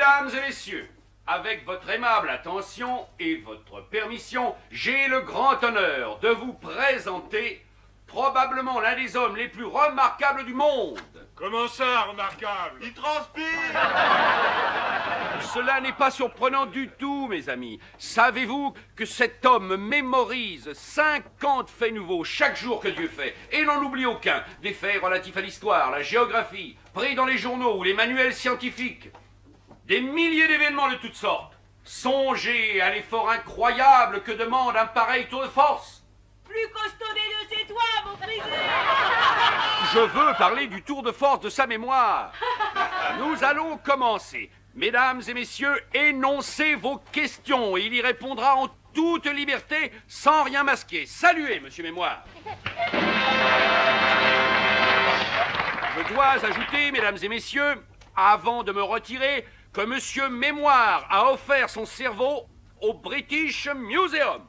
Mesdames et messieurs, avec votre aimable attention et votre permission, j'ai le grand honneur de vous présenter probablement l'un des hommes les plus remarquables du monde. Comment ça, remarquable? Il transpire. Cela n'est pas surprenant du tout, mes amis. Savez-vous que cet homme mémorise 50 faits nouveaux chaque jour que Dieu fait, et n'en oublie aucun, des faits relatifs à l'histoire, la géographie, pris dans les journaux ou les manuels scientifiques, des milliers d'événements de toutes sortes. Songez à l'effort incroyable que demande un pareil tour de force. Plus costaud des deux, c'est toi, mon frisé. Je veux parler du tour de force de sa mémoire. Nous allons commencer. Mesdames et messieurs, énoncez vos questions et il y répondra en toute liberté, sans rien masquer. Saluez, monsieur Mémoire. Je dois ajouter, mesdames et messieurs, avant de me retirer, que monsieur Mémoire a offert son cerveau au British Museum.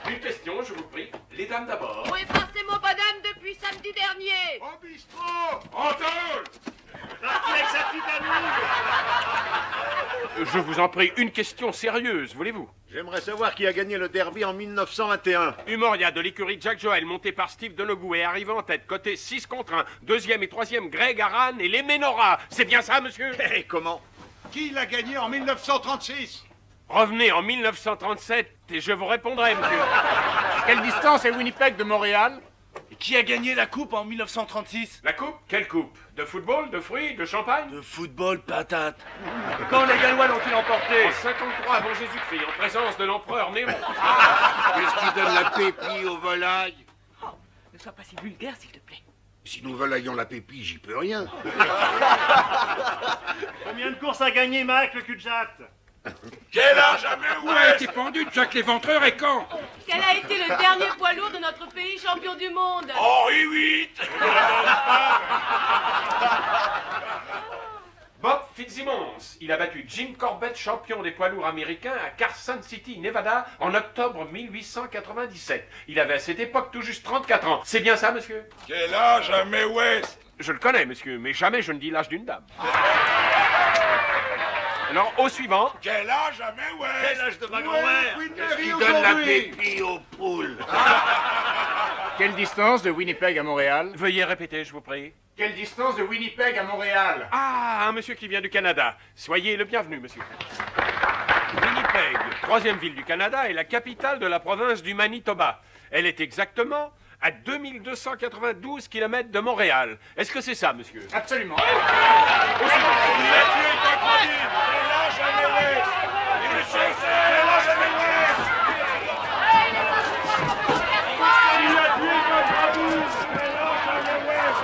Une question, je vous prie. Les dames d'abord. Où est passé mon bonhomme depuis samedi dernier? Au bistrot. En tôle! Avec sa petite amie. Je vous en prie, une question sérieuse, voulez-vous? J'aimerais savoir qui a gagné le derby en 1921. Humoria de l'écurie Jack Joel, monté par Steve Donoghue et arrivant en tête, côté 6 contre 1. Deuxième et troisième, Greg Aran et les Ménora. C'est bien ça, monsieur? Et comment? Qui l'a gagné en 1936? Revenez en 1937 et je vous répondrai, monsieur. Quelle distance est Winnipeg de Montréal? Et qui a gagné la coupe en 1936? La coupe? Quelle coupe? De football, de fruits, de champagne? De football, patate. Quand les Gallois l'ont-ils emporté? En 53 avant Jésus-Christ, en présence de l'empereur Néron. Qu'est-ce qui donne la pépille aux volailles? Ne sois pas si vulgaire, s'il te plaît. Si nous volaillons la pépille, j'y peux rien. Combien de courses a gagné Mike le cul-de-jatte? Quel âge avait Ouais, t'es pendu, Jack l'éventreur, et quand? Quel a été le dernier poids lourd de notre pays champion du monde? Henri VIII. Bob Fitzsimmons, il a battu Jim Corbett, champion des poids lourds américains, à Carson City, Nevada, en octobre 1897. Il avait à cette époque tout juste 34 ans. C'est bien ça, monsieur? Quel âge a Mae West? Je le connais, monsieur, mais jamais je ne dis l'âge d'une dame. Alors, au suivant. Quel âge a Mae West? Quel âge de ma grand-mère? Qu'est-ce Qui donne la pépille aux poules? Quelle distance de Winnipeg à Montréal? Veuillez répéter, je vous prie. Quelle distance de Winnipeg à Montréal? Ah, un monsieur qui vient du Canada. Soyez le bienvenu, monsieur. Winnipeg, troisième ville du Canada, est la capitale de la province du Manitoba. Elle est exactement à 2292 km de Montréal. Est-ce que c'est ça, monsieur? Absolument. Quel âge a Mae West? Quel âge a Mae West? Il a tué notre amour. Quel âge a Mae West?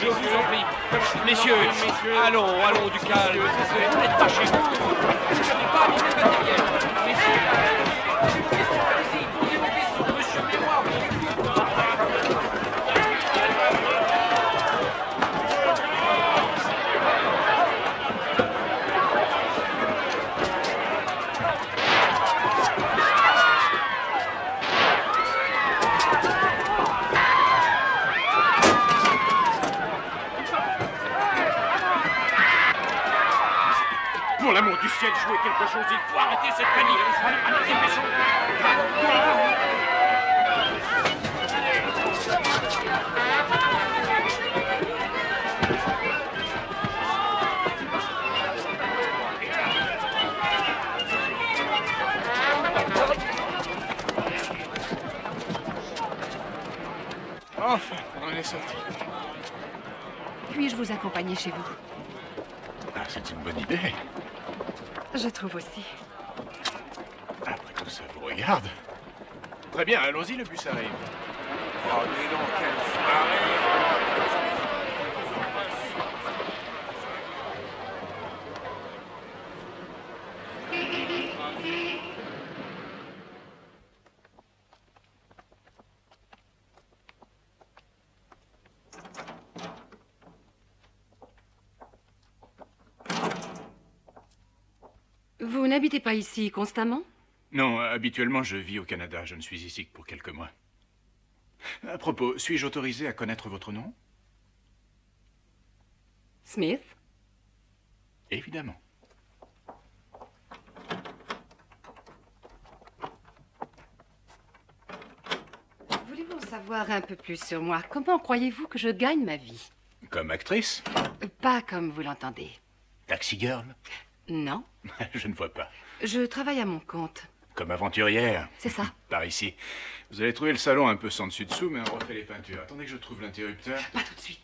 Je vous en prie. Messieurs, allons, du calme. N'êtes pas chez vous. Je n'ai pas amené le matériel. Messieurs, allez-y, posez vos questions. Monsieur Mémoire, vous Pour l'amour du ciel, jouez quelque chose, il faut arrêter cette panique. Allez, dépêchons. Enfin, on en est sorti. Puis-je vous accompagner chez vous? Ah, c'est une bonne idée. Je trouve aussi. Après tout ça vous regarde. Très bien, allons-y, le bus arrive. Oh, dis donc, quelle soirée! Vous n'habitez pas ici constamment? Non, habituellement, je vis au Canada. Je ne suis ici que pour quelques mois. À propos, suis-je autorisé à connaître votre nom? Smith? Évidemment. Voulez-vous en savoir un peu plus sur moi? Comment croyez-vous que je gagne ma vie? Comme actrice? Pas comme vous l'entendez. Taxi girl? Non. Je ne vois pas. Je travaille à mon compte. Comme aventurière? C'est ça. Par ici. Vous allez trouver le salon un peu sans dessus-dessous, mais on refait les peintures. Attendez que je trouve l'interrupteur. Pas tout de suite.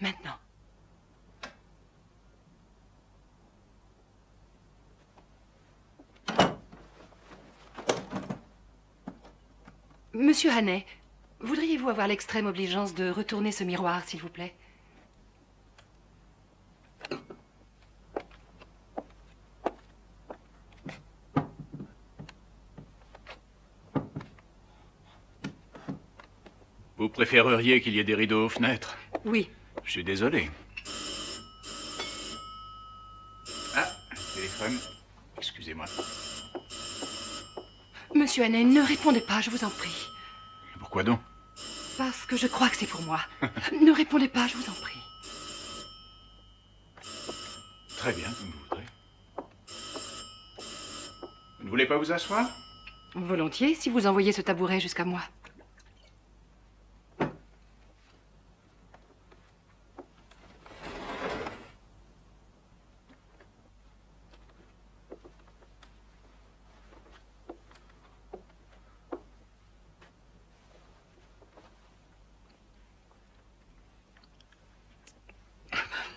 Maintenant. Monsieur Hannay, voudriez-vous avoir l'extrême obligeance de retourner ce miroir, s'il vous plaît? Vous préféreriez qu'il y ait des rideaux aux fenêtres? Oui. Je suis désolé. Ah, téléphone. Excusez-moi. Monsieur Hannay, ne répondez pas, je vous en prie. Pourquoi donc? Parce que je crois que c'est pour moi. Ne répondez pas, je vous en prie. Très bien, comme vous voudrez. Vous ne voulez pas vous asseoir? Volontiers, si vous envoyez ce tabouret jusqu'à moi.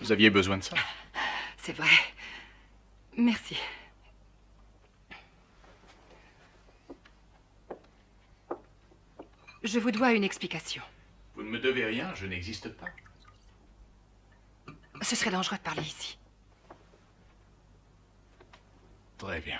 Vous aviez besoin de ça? C'est vrai. Merci. Je vous dois une explication. Vous ne me devez rien, je n'existe pas. Ce serait dangereux de parler ici. Très bien.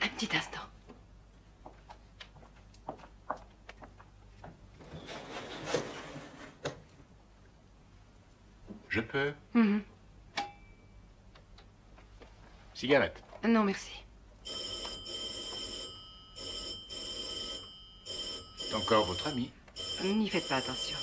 Un petit instant. Je peux? Mhm. Cigarette. Non, merci. C'est encore votre ami? N'y faites pas attention.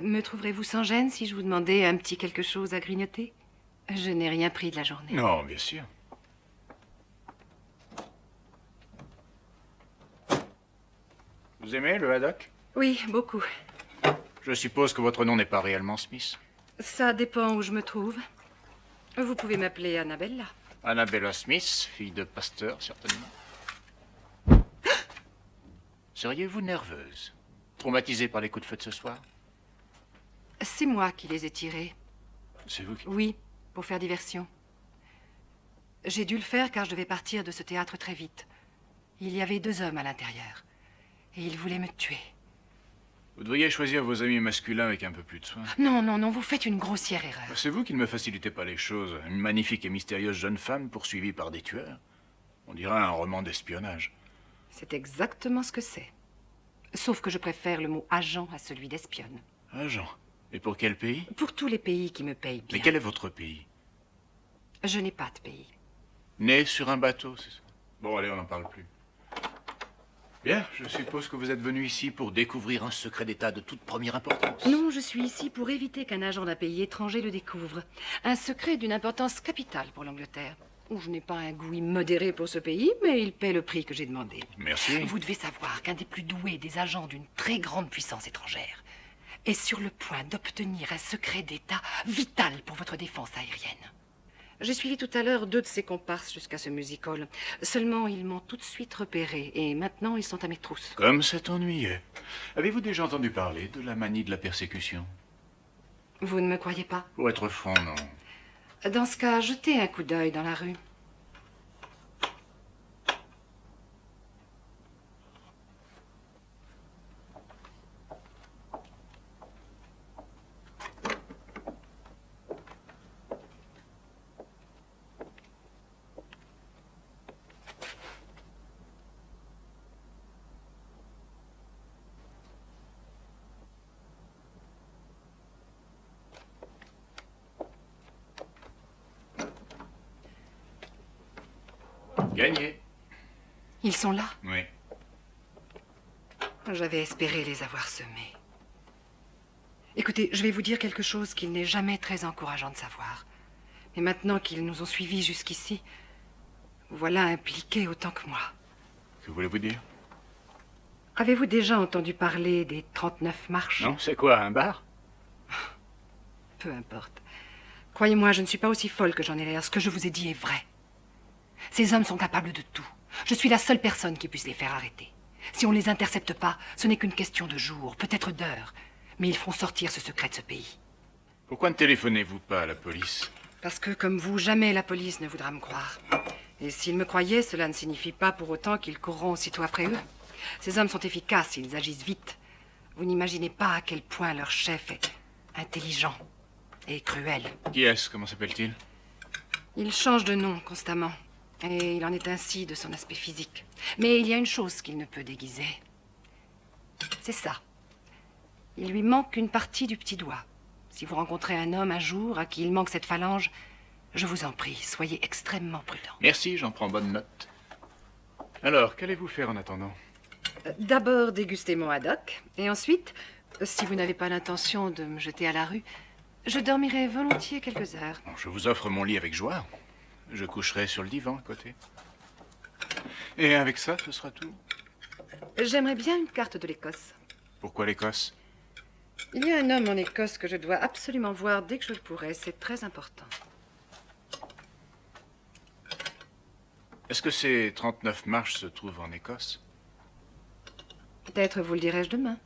Me trouverez-vous sans gêne si je vous demandais un petit quelque chose à grignoter? Je n'ai rien pris de la journée. Non, bien sûr. Vous aimez le haddock? Oui, beaucoup. Je suppose que votre nom n'est pas réellement Smith. Ça dépend où je me trouve. Vous pouvez m'appeler Annabella. Annabella Smith, fille de pasteur, certainement. Seriez-vous nerveuse? Traumatisée par les coups de feu de ce soir? C'est moi qui les ai tirés. C'est vous qui... Oui, pour faire diversion. J'ai dû le faire car je devais partir de ce théâtre très vite. Il y avait 2 hommes à l'intérieur. Et ils voulaient me tuer. Vous devriez choisir vos amis masculins avec un peu plus de soin. Non, non, non, vous faites une grossière erreur. C'est vous qui ne me facilitez pas les choses. Une magnifique et mystérieuse jeune femme poursuivie par des tueurs. On dirait un roman d'espionnage. C'est exactement ce que c'est. Sauf que je préfère le mot agent à celui d'espionne. Agent. Et pour quel pays? Pour tous les pays qui me payent bien. Mais quel est votre pays? Je n'ai pas de pays. Né sur un bateau, c'est ça? Bon, allez, on n'en parle plus. Bien, je suppose que vous êtes venu ici pour découvrir un secret d'État de toute première importance. Non, je suis ici pour éviter qu'un agent d'un pays étranger le découvre. Un secret d'une importance capitale pour l'Angleterre. Je n'ai pas un goût immodéré pour ce pays, mais il paie le prix que j'ai demandé. Merci. Vous devez savoir qu'un des plus doués des agents d'une très grande puissance étrangère est sur le point d'obtenir un secret d'État vital pour votre défense aérienne. J'ai suivi tout à l'heure 2 de ses comparses jusqu'à ce music-hall. Seulement, ils m'ont tout de suite repéré et maintenant, ils sont à mes trousses. Comme c'est ennuyeux. Avez-vous déjà entendu parler de la manie de la persécution? Vous ne me croyez pas? Pour être franc, non. Dans ce cas, jetez un coup d'œil dans la rue. Gagné. Ils sont là? Oui. J'avais espéré les avoir semés. Écoutez, je vais vous dire quelque chose qu'il n'est jamais très encourageant de savoir. Mais maintenant qu'ils nous ont suivis jusqu'ici, vous voilà impliqués autant que moi. Que voulez-vous dire? Avez-vous déjà entendu parler des 39 marches? Non, c'est quoi, un bar? Peu importe. Croyez-moi, je ne suis pas aussi folle que j'en ai l'air. Ce que je vous ai dit est vrai. Ces hommes sont capables de tout. Je suis la seule personne qui puisse les faire arrêter. Si on ne les intercepte pas, ce n'est qu'une question de jours, peut-être d'heures. Mais ils feront sortir ce secret de ce pays. Pourquoi ne téléphonez-vous pas à la police? Parce que, comme vous, jamais la police ne voudra me croire. Et s'ils me croyaient, cela ne signifie pas pour autant qu'ils courront aussitôt après eux. Ces hommes sont efficaces, ils agissent vite. Vous n'imaginez pas à quel point leur chef est intelligent et cruel. Qui est-ce? Comment s'appelle-t-il? Il change de nom constamment. Et il en est ainsi de son aspect physique. Mais il y a une chose qu'il ne peut déguiser. C'est ça. Il lui manque une partie du petit doigt. Si vous rencontrez un homme un jour à qui il manque cette phalange, je vous en prie, soyez extrêmement prudent. Merci, j'en prends bonne note. Alors, qu'allez-vous faire en attendant? D'abord déguster mon haddock. Et ensuite, si vous n'avez pas l'intention de me jeter à la rue, je dormirai volontiers quelques heures. Bon, je vous offre mon lit avec joie. Je coucherai sur le divan à côté. Et avec ça, ce sera tout. J'aimerais bien une carte de l'Écosse. Pourquoi l'Écosse? Il y a un homme en Écosse que je dois absolument voir dès que je le pourrai. C'est très important. Est-ce que ces 39 marches se trouvent en Écosse? Peut-être vous le dirai-je demain.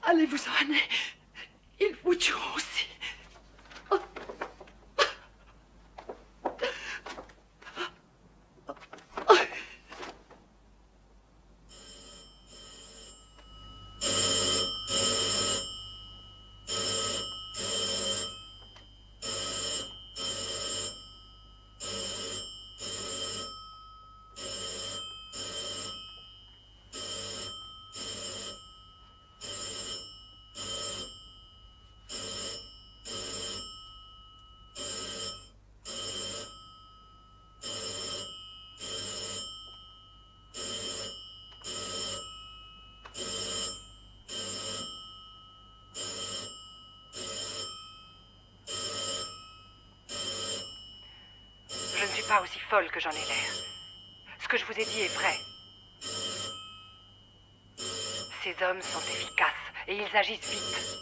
Allez-vous-en, Annie. Ils vous tueront aussi. Je ne suis pas aussi folle que j'en ai l'air. Ce que je vous ai dit est vrai. Ces hommes sont efficaces et ils agissent vite.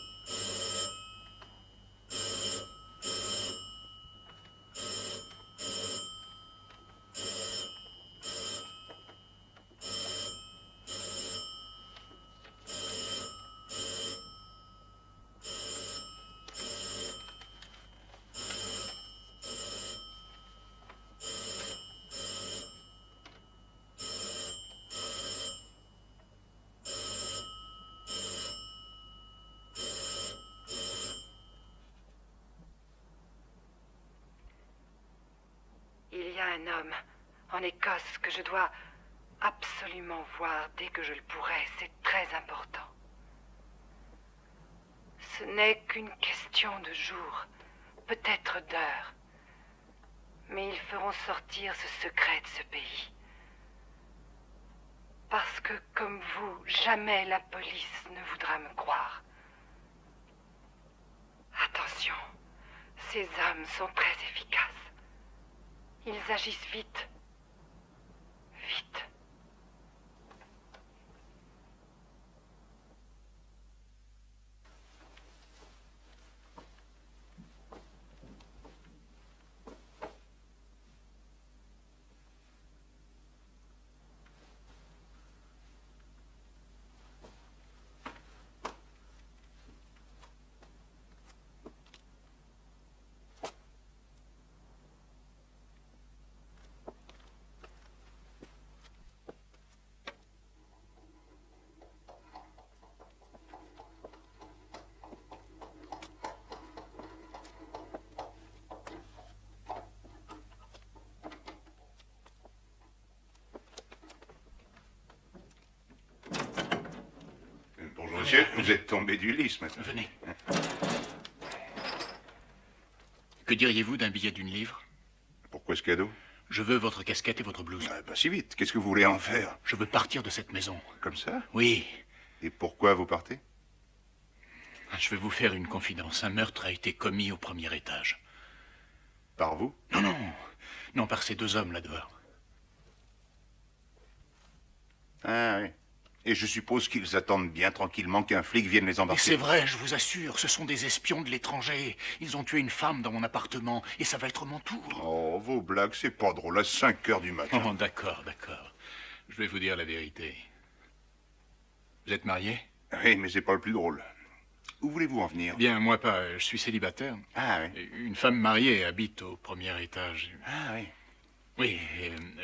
Il y a un homme en Écosse que je dois absolument voir dès que je le pourrai. C'est très important. Ce n'est qu'une question de jours, peut-être d'heures. Mais ils feront sortir ce secret de ce pays. Parce que, comme vous, jamais la police ne voudra me croire. Attention, Ces hommes sont très efficaces. Ils agissent vite. Vite. Bonjour, monsieur. Vous êtes tombé du lit ce matin. Venez. Que diriez-vous d'un billet d'une livre? Pourquoi ce cadeau? Je veux votre casquette et votre blouse. Pas si vite. Qu'est-ce que vous voulez en faire? Je veux partir de cette maison. Comme ça? Oui. Et pourquoi vous partez? Je vais vous faire une confidence. Un meurtre a été commis au premier étage. Par vous? Non, non. Non, par ces deux hommes là-dehors. Ah oui. Et je suppose qu'ils attendent bien tranquillement qu'un flic vienne les Et embarquer. c'est vrai, je vous assure, ce sont des espions de l'étranger. Ils ont tué une femme dans mon appartement, et ça va être mon tour. Oh, vos blagues, c'est pas drôle. À 5 heures du matin. Oh, d'accord, d'accord. Je vais vous dire la vérité. Vous êtes marié? Oui, mais c'est pas le plus drôle. Où voulez-vous en venir? Bien, moi pas. Je suis célibataire. Ah oui. Une femme mariée habite au premier étage. Ah oui. Oui,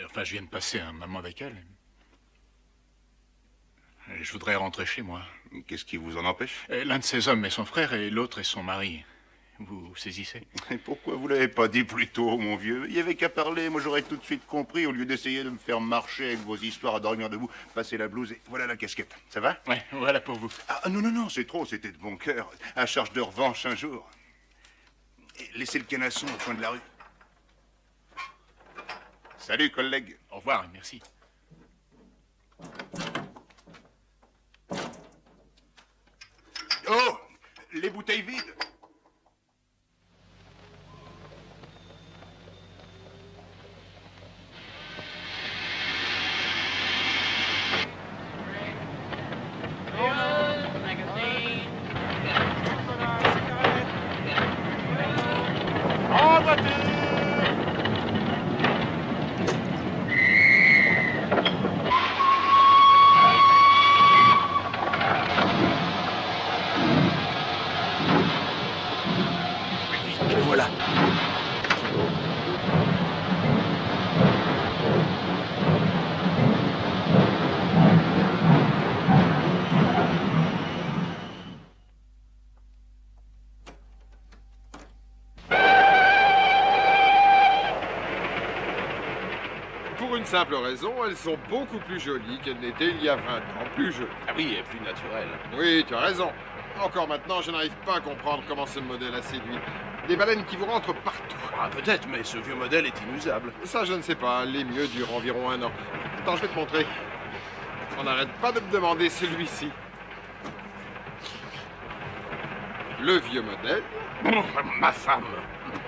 enfin, je viens de passer un moment avec elle. Je voudrais rentrer chez moi. Qu'est-ce qui vous en empêche? L'un de ces hommes est son frère et l'autre est son mari. Vous saisissez? Et pourquoi vous l'avez pas dit plus tôt, mon vieux? Il y avait qu'à parler, moi j'aurais tout de suite compris, au lieu d'essayer de me faire marcher avec vos histoires à dormir debout. Passez la blouse et voilà la casquette. Ça va? Ouais, voilà pour vous. Ah non, non, non, c'est trop, c'était de bon cœur. À charge de revanche un jour. Et laissez le canasson au coin de la rue. Salut, collègue. Au revoir, merci. Oh, les bouteilles vides. Le voilà. Pour une simple raison, elles sont beaucoup plus jolies qu'elles n'étaient il y a 20 ans. Plus jolies. Ah oui, et plus naturel. Oui, tu as raison. Encore maintenant, je n'arrive pas à comprendre comment ce modèle a séduit. Des baleines qui vous rentrent partout. Ah, peut-être, mais ce vieux modèle est inusable. Ça, je ne sais pas. Les mieux durent environ 1 an. Attends, je vais te montrer. On n'arrête pas de me demander celui-ci. Le vieux modèle. Ma femme.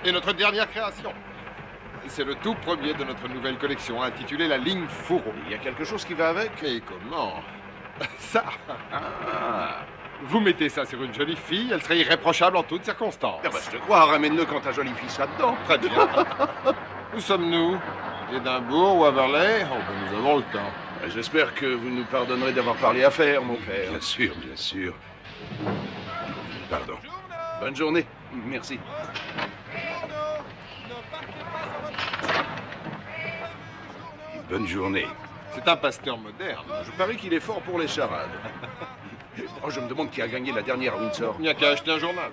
Et notre dernière création. C'est le tout premier de notre nouvelle collection, intitulée la ligne Fourreau. Il y a quelque chose qui va avec? Mais comment? Ça. Ah. Vous mettez ça sur une jolie fille, elle serait irréprochable en toutes circonstances. Ah bah, je te crois, ramène-le quand ta jolie fille sera dedans. Très bien. Où sommes-nous? Édimbourg ou Haverley? Oh, ben, nous avons le temps. J'espère que vous nous pardonnerez d'avoir parlé affaires, mon père. Bien sûr, bien sûr. Pardon. Bonne journée. Merci. Bonne journée. C'est un pasteur moderne. Je parie qu'il est fort pour les charades. Oh, je me demande qui a gagné la dernière à Windsor. Il n'y a qu'à acheter un journal.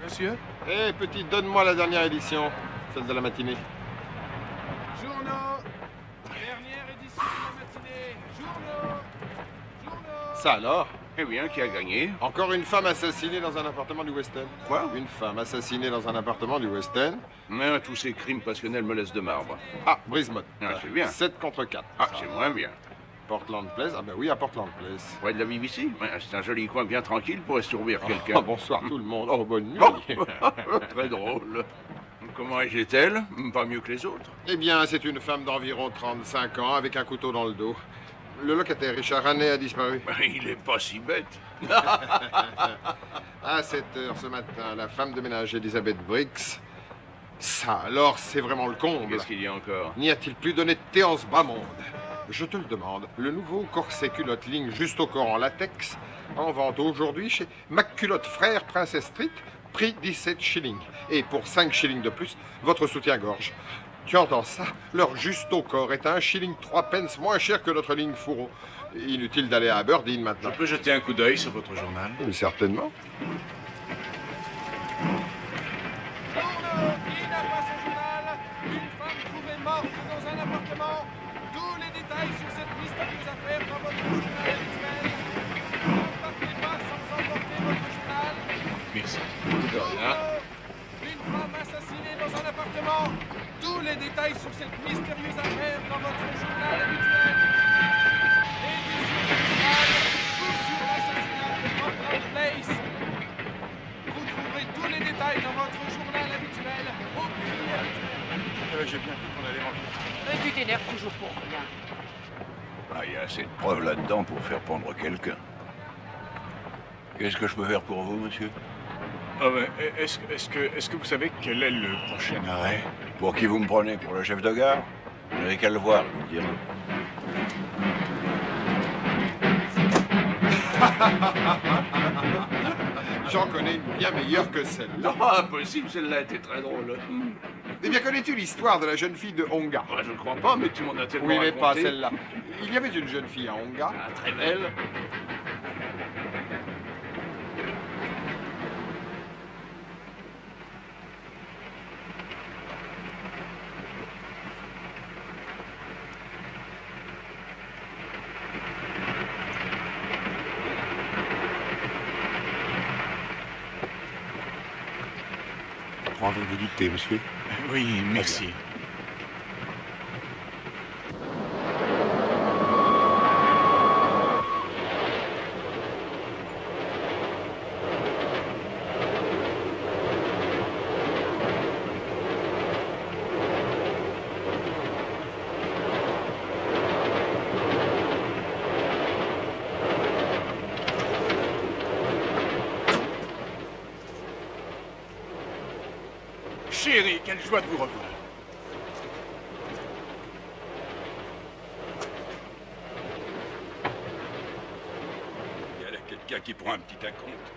Monsieur? Eh, petit, donne-moi la dernière édition, celle de la matinée. Journaux. Dernière édition de la matinée. Journaux. Ça alors? Eh bien, qui a gagné? Encore une femme assassinée dans un appartement du West End. Quoi? Une femme assassinée dans un appartement du West End. Mais tous ces crimes passionnels me laissent de marbre. Ah, Brismont. Ah, c'est bien. 7 contre 4. Ah, c'est moins bien. Portland Place? Ah ben oui, à Portland Place. Près de la BBC? Ouais, c'est un joli coin bien tranquille pour estourbir Oh, quelqu'un. bonsoir tout le monde. Oh, bonne nuit. Très drôle. Comment est-elle? Pas mieux que les autres. Eh bien, c'est une femme d'environ 35 ans avec un couteau dans le dos. Le locataire, Richard Hannay, a disparu. Il est pas si bête. À 7 heures ce matin, la femme de ménage Elizabeth Briggs. Ça, alors, c'est vraiment le comble. Qu'est-ce qu'il y a encore? N'y a-t-il plus d'honnêteté en ce bas monde? Je te le demande. Le nouveau corset culotte ligne juste au corps en latex, en vente aujourd'hui chez McCulotte Frères Princess Street, prix 17 shillings. Et pour 5 shillings de plus, votre soutien-gorge. Tu entends ça? Leur juste au corps est à 1 shilling 3 pence moins cher que notre ligne fourreau. Inutile d'aller à Aberdeen maintenant. Je peux jeter un coup d'œil sur votre journal? Certainement. Qui n'a pas son journal? Une femme trouvée morte dans un appartement. Tous les détails sur cette mystérieuse affaire dans votre journal habituel. Ne partez pas sans emporter votre journal. Merci. Une femme assassinée dans un appartement. Tous les détails sur cette mystérieuse affaire dans votre journal habituel. Édition spéciale, tout sur l'assassinat de Portland Place. Vous trouverez tous les détails dans votre journal habituel, au prix habituel. J'ai bien vu qu'on allait rencontrer. Mais tu t'énerves toujours pour rien. Il y a assez de preuves là-dedans pour faire pendre quelqu'un. Qu'est-ce que je peux faire pour vous, monsieur? Ah ouais, est-ce que vous savez quel est le prochain arrêt? Pour qui vous me prenez? Pour le chef de gare? Vous n'avez qu'à le voir, je vous le dirai. J'en connais une bien meilleure que celle-là. Non, impossible, celle-là était très drôle. Eh bien, connais-tu l'histoire de la jeune fille de Onga? Je ne crois pas, mais tu m'en as tellement Oui, mais pas raconté. celle-là. Il y avait une jeune fille à Onga. Très belle. Prendrez-vous du thé, monsieur? Oui, merci. Chérie, quelle joie de vous revoir. Il y a là quelqu'un qui prend un petit acompte.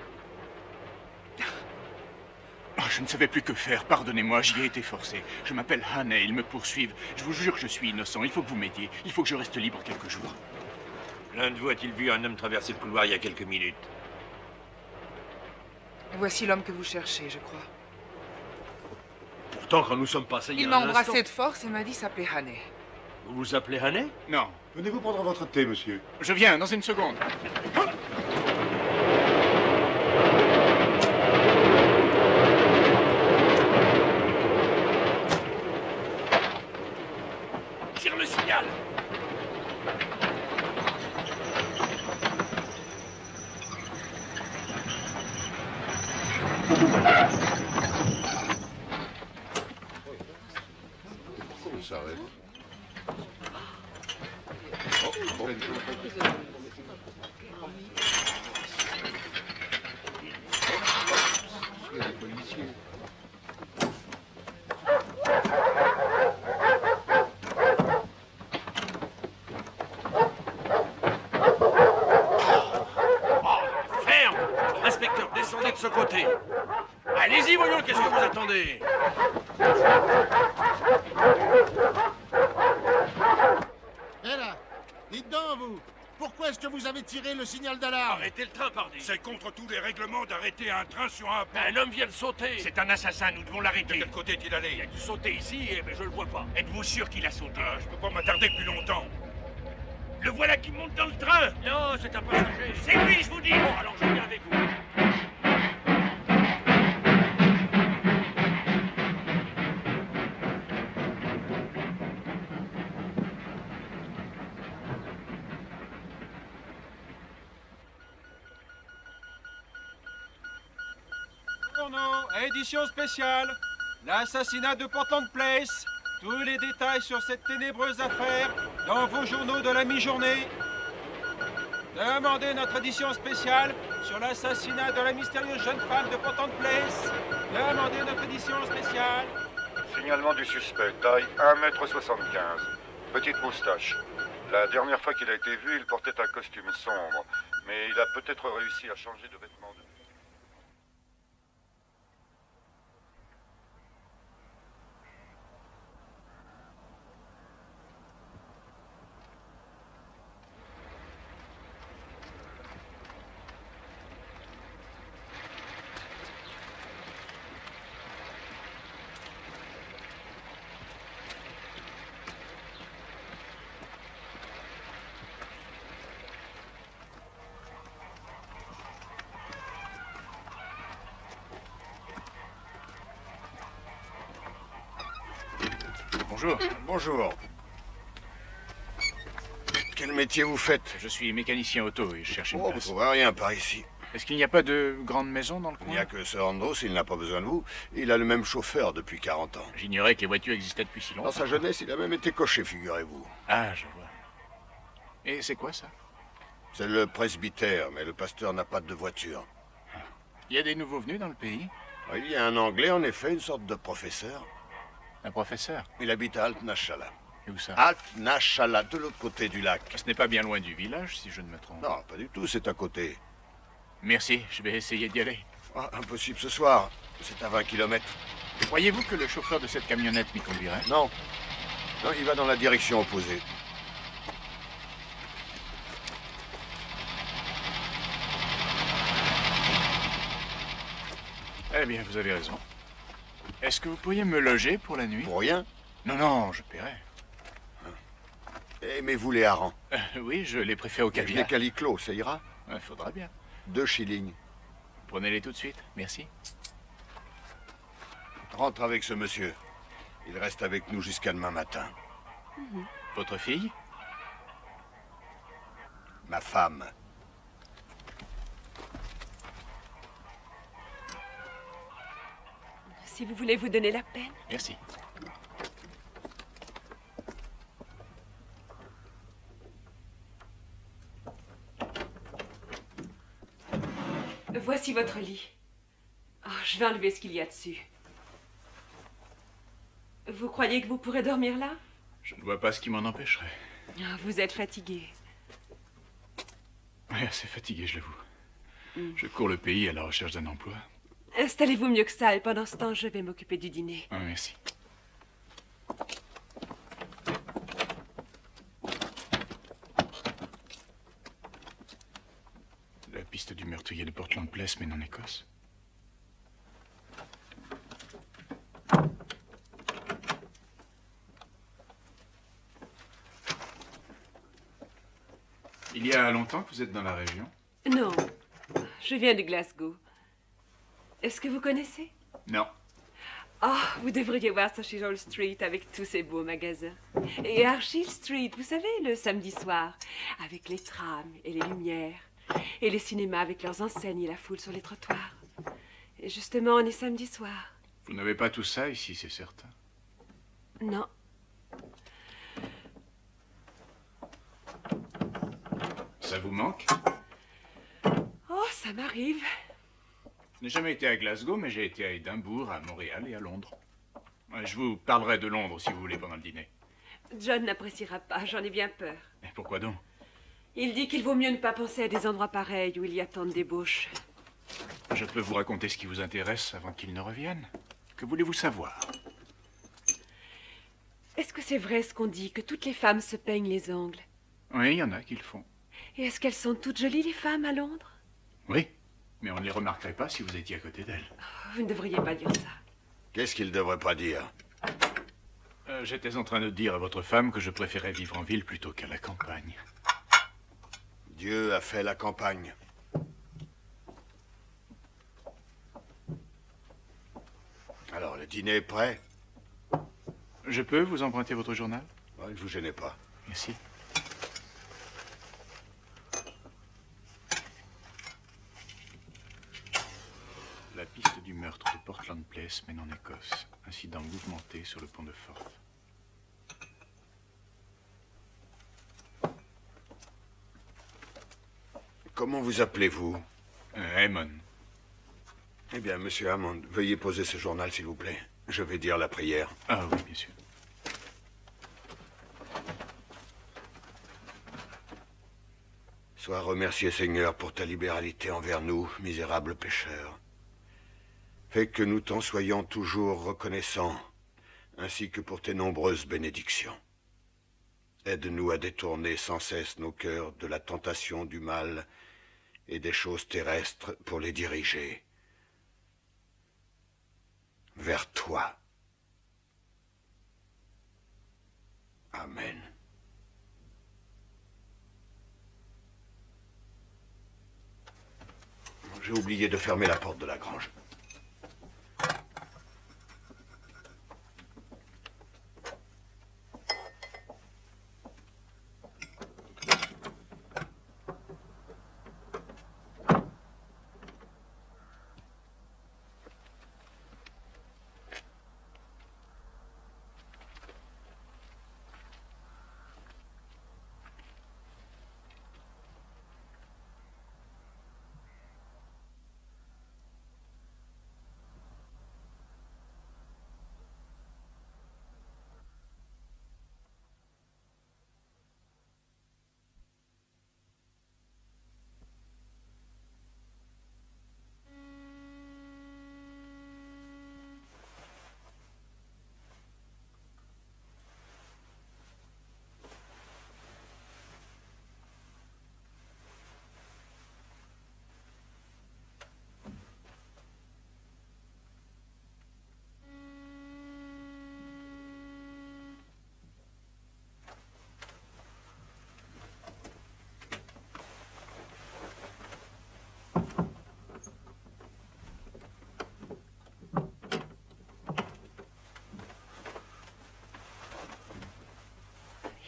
Oh, je ne savais plus que faire, pardonnez-moi, j'y ai été forcé. Je m'appelle Hannay, ils me poursuivent. Je vous jure que je suis innocent, il faut que vous m'aidiez. Il faut que je reste libre quelques jours. L'un de vous a-t-il vu un homme traverser le couloir il y a quelques minutes? Voici l'homme que vous cherchez, je crois. Pourtant, quand nous sommes passés Il m'a embrassé de force et m'a dit s'appeler Hannay. Vous vous appelez Hannay? Non, Venez-vous prendre votre thé, monsieur? je viens, dans une seconde. Tire le signal! Il s'arrête. Ferme! Inspecteur, descendez de ce côté. Allez-y, voyons, qu'est-ce que vous attendez? Hé là, dites donc, vous, pourquoi est-ce que vous avez tiré le signal d'alarme? Arrêtez le train, pardi. C'est contre tous les règlements d'arrêter un train sur un pont. Un homme vient de sauter. C'est un assassin, nous devons De l'arrêter. quel côté est-il allé? Il a dû sauter ici, mais je le vois pas. Êtes-vous sûr qu'il a sauté? Je peux pas m'attarder plus longtemps. Le voilà qui monte dans le train. Non, c'est un passager. C'est lui, je vous dis. Bon, alors je viens avec vous. journaux, édition spéciale, l'assassinat de Portland Place. Tous les détails sur cette ténébreuse affaire dans vos journaux de la mi-journée. Demandez notre édition spéciale sur l'assassinat de la mystérieuse jeune femme de Portland Place. Demandez notre édition spéciale. Signalement du suspect, taille 1,75 m. Petite moustache. La dernière fois qu'il a été vu, il portait un costume sombre. Mais il a peut-être réussi à changer de vêtements depuis. Bonjour. Bonjour. Quel métier vous faites? Je suis mécanicien auto et je cherche une Oh, vous place. trouverez rien par ici. Est-ce qu'il n'y a pas de grande maison dans le Il coin? n'y a que Sir Andros, il n'a pas besoin de vous. Il a le même chauffeur depuis 40 ans. J'ignorais que les voitures existaient depuis si longtemps. Dans sa jeunesse, il a même été cocher, figurez-vous. Ah, je vois. Et c'est quoi ça? C'est le presbytère, mais le pasteur n'a pas de voiture. Il y a des nouveaux venus dans le pays? Il y a un Anglais, en effet, une sorte de professeur. Un professeur? Il habite à Alt-Nashallah. Et où ça? Alt-Nashallah, de l'autre côté du lac. Ce n'est pas bien loin du village, si je ne me trompe. Non, pas du tout, c'est à côté. Merci, je vais essayer d'y aller. Ah, impossible ce soir. C'est à 20 km. Croyez-vous que le chauffeur de cette camionnette m'y conduirait? Non. Non, il va dans la direction opposée. Eh bien, vous avez raison. Est-ce que vous pourriez me loger pour la nuit? Pour rien? Non, non, je paierai. Aimez-vous les harengs? Oui, je les préfère au Les caviar. caliclos, ça ira? Il faudra bien. 2 shillings. Prenez-les tout de suite, merci. Rentre avec ce monsieur. Il reste avec nous jusqu'à demain matin. Votre fille? Ma femme. Si vous voulez vous donner la peine. Merci. Voici votre lit. Oh, je vais enlever ce qu'il y a dessus. Vous croyez que vous pourrez dormir là? Je ne vois pas ce qui m'en empêcherait. Ah, vous êtes fatigué. Oui, assez fatigué, je l'avoue. Je cours le pays à la recherche d'un emploi. Installez-vous mieux que ça et pendant ce temps, je vais m'occuper du dîner. Ah, merci. La piste du meurtrier de Portland Place mène en Écosse. Il y a longtemps que vous êtes dans la région? Non, je viens de Glasgow. Est-ce que vous connaissez? Non. Ah, vous devriez voir Social Street avec tous ces beaux magasins. Et Argyle Street, vous savez, le samedi soir, avec les trams et les lumières. Et les cinémas avec leurs enseignes et la foule sur les trottoirs. Et justement, on est samedi soir. Vous n'avez pas tout ça ici, c'est certain. Non. Ça vous manque? Oh, ça m'arrive. Je n'ai jamais été à Glasgow, mais j'ai été à Édimbourg, à Montréal et à Londres. Je vous parlerai de Londres, si vous voulez, pendant le dîner. John n'appréciera pas, j'en ai bien peur. Et pourquoi donc? Il dit qu'il vaut mieux ne pas penser à des endroits pareils où il y a tant de débauches. Je peux vous raconter ce qui vous intéresse avant qu'il ne revienne. Que voulez-vous savoir? Est-ce que c'est vrai ce qu'on dit, que toutes les femmes se peignent les ongles? Oui, il y en a qui le font. Et est-ce qu'elles sont toutes jolies, les femmes, à Londres? Oui, mais on ne les remarquerait pas si vous étiez à côté d'elles. Vous ne devriez pas dire ça. Qu'est-ce qu'il ne devrait pas dire? J'étais en train de dire à votre femme que je préférais vivre en ville plutôt qu'à la campagne. Dieu a fait la campagne. Alors, le dîner est prêt? Je peux vous emprunter votre journal? Ne vous gênez pas. Merci. La piste du meurtre Grèce mène en Écosse. Incident mouvementé sur le pont de Forth. Comment vous appelez-vous? Hammond. Eh bien, monsieur Hammond, veuillez poser ce journal, s'il vous plaît. Je vais dire la prière. Ah oui, bien sûr. Sois remercié, Seigneur, pour ta libéralité envers nous, misérables pécheurs. Fais que nous t'en soyons toujours reconnaissants, ainsi que pour tes nombreuses bénédictions. Aide-nous à détourner sans cesse nos cœurs de la tentation du mal et des choses terrestres pour les diriger vers toi. Amen. J'ai oublié de fermer la porte de la grange.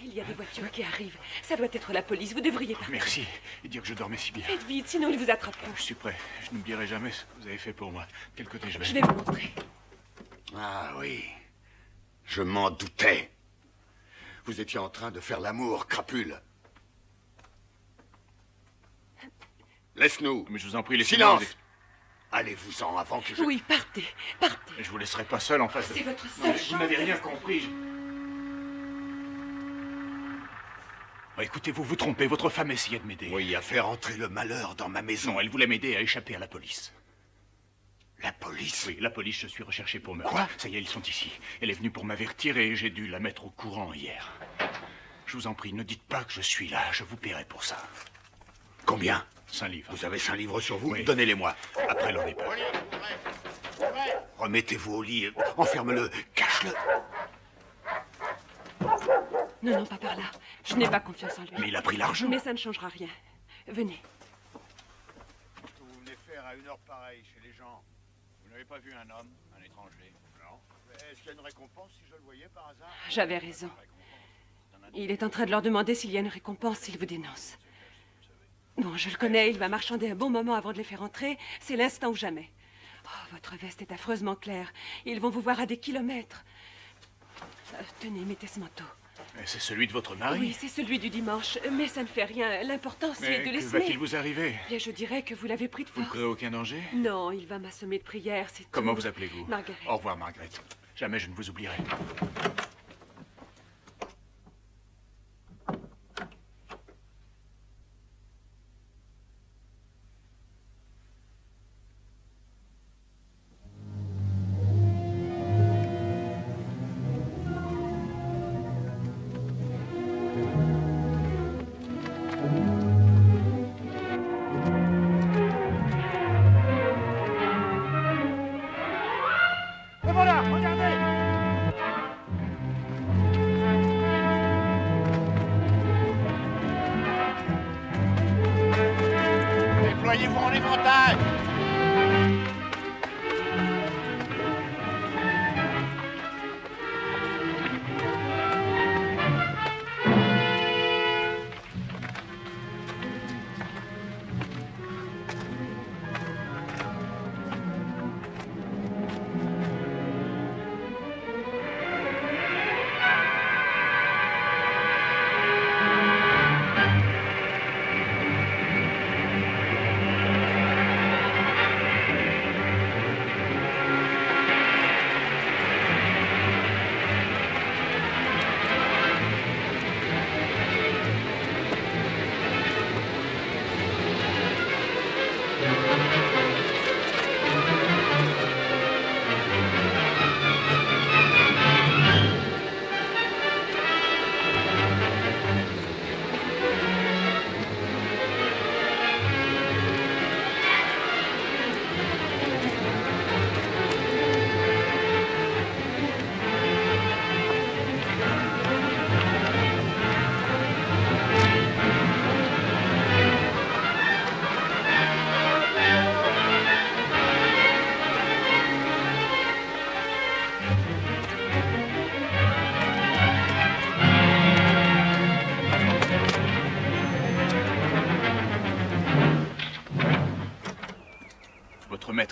Il y a des voitures qui arrivent. Ça doit être la police. Vous devriez partir. Merci. Et dire que je dormais si bien. Faites vite, sinon ils vous attraperont. Je suis prêt. Je n'oublierai jamais ce que vous avez fait pour moi. Quel côté je vais? Je vais vous montrer. Ah oui, je m'en doutais. Vous étiez en train de faire l'amour, crapule. Laisse-nous. Mais je vous en prie, laissez-moi. Silence. Allez-vous-en avant que je... Oui, partez, partez. Je vous laisserai pas seul en face de... C'est votre seule chance. Vous n'avez rien compris. Oh, écoutez, vous vous trompez. Votre femme essayait de m'aider. Oui, à faire entrer le malheur dans ma maison. Non, elle voulait m'aider à échapper à la police. La police? Oui, la police, je suis recherché pour meurtre. Quoi? Ça y est, ils sont ici. Elle est venue pour m'avertir et j'ai dû la mettre au courant hier. Je vous en prie, ne dites pas que je suis là. Je vous paierai pour ça. Combien? 5 livres. Vous avez 5 livres sur vous? Oui. Donnez-les-moi. Après leur départ. Remettez-vous au lit. Enferme-le. Cache-le. Non, non, pas par là. Je n'ai pas confiance en lui. Mais il a pris l'argent. Mais ça ne changera rien. Venez. Qu'est-ce que vous venez faire à une heure pareille chez les gens? Vous n'avez pas vu un homme, un étranger? Non. Est-ce qu'il y a une récompense si je le voyais par hasard? J'avais raison. Il est en train de leur demander s'il y a une récompense s'ils vous dénoncent. Non, je le connais, il va marchander un bon moment avant de les faire entrer. C'est l'instant ou jamais. Oh, votre veste est affreusement claire. Ils vont vous voir à des kilomètres. Tenez, mettez ce manteau. C'est celui de votre mari? Oui, c'est celui du dimanche. Mais ça ne fait rien. L'important, c'est de Mais laisser. que va-t-il vous arriver? Bien, je dirais que vous l'avez pris de Vous ne force. créez aucun danger? Non, il va m'assommer de prières, c'est tout. Comment vous appelez-vous? Margaret. Au revoir, Margaret. Jamais je ne vous oublierai. Et voilà, regardez! Déployez-vous en éventail!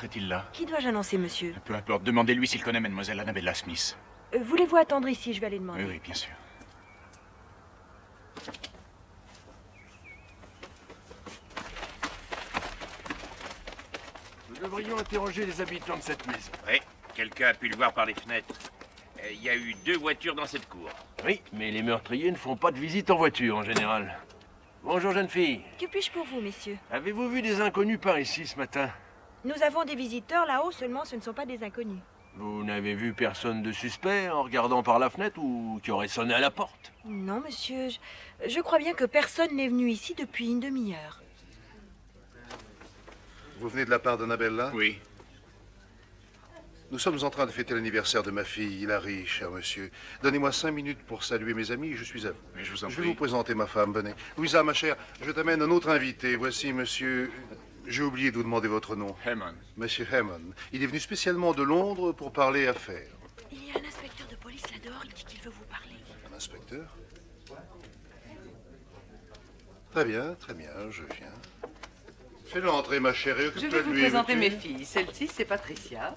Peut-être est-il là. Qui dois-je annoncer, monsieur? Peu importe, demandez-lui s'il connaît mademoiselle Annabella Smith. Voulez-vous attendre ici? Je vais aller demander. Oui, oui, bien sûr. Nous devrions interroger les habitants de cette maison. Oui, quelqu'un a pu le voir par les fenêtres. Il y a eu 2 voitures dans cette cour. Oui, mais les meurtriers ne font pas de visite en voiture en général. Bonjour, jeune fille. Que puis-je pour vous, messieurs? Avez-vous vu des inconnus par ici ce matin? Nous avons des visiteurs là-haut, seulement ce ne sont pas des inconnus. Vous n'avez vu personne de suspect en regardant par la fenêtre ou qui aurait sonné à la porte? Non, monsieur. Je crois bien que personne n'est venu ici depuis une demi-heure. Vous venez de la part d'Annabella? Oui. Nous sommes en train de fêter l'anniversaire de ma fille, Hilary, cher monsieur. Donnez-moi 5 minutes pour saluer mes amis et je suis à vous. Mais je vous en Je prie. vais vous présenter ma femme, venez. Louisa, ma chère, je t'amène un autre invité. Voici monsieur... J'ai oublié de vous demander votre nom. Hammond. Monsieur Hammond. Il est venu spécialement de Londres pour parler affaires. Il y a un inspecteur de police là-dehors, il dit qu'il veut vous parler. Un inspecteur? Très bien, je viens. Fais-le entrer, ma chère, et Je occupe-toi vais de vous lui, présenter veux-tu? mes filles. Celle-ci, c'est Patricia.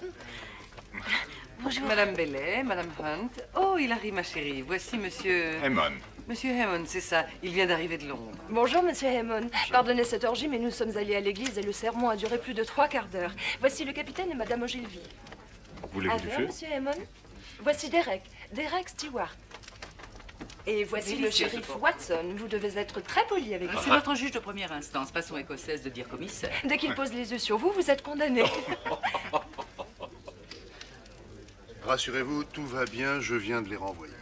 Bonjour. Madame Bellet, Madame Hunt. Oh, Hilary, ma chérie. Voici Monsieur... Hammond. Monsieur Hammond, c'est ça. Il vient d'arriver de Londres. Bonjour, monsieur Hammond. Pardonnez cette orgie, mais nous sommes allés à l'église et le sermon a duré plus de 3/4 d'heure. Voici le capitaine et madame Ogilvy. Voulez-vous Un du verre, feu? monsieur Hammond? Voici Derek Stewart. Et voici le Délicieux, shérif ce Watson. Vous devez être très poli avec lui. C'est notre juge de première instance, façon écossaise de dire commissaire. Dès qu'il pose les yeux sur vous, vous êtes condamné. Rassurez-vous, tout va bien, je viens de les renvoyer.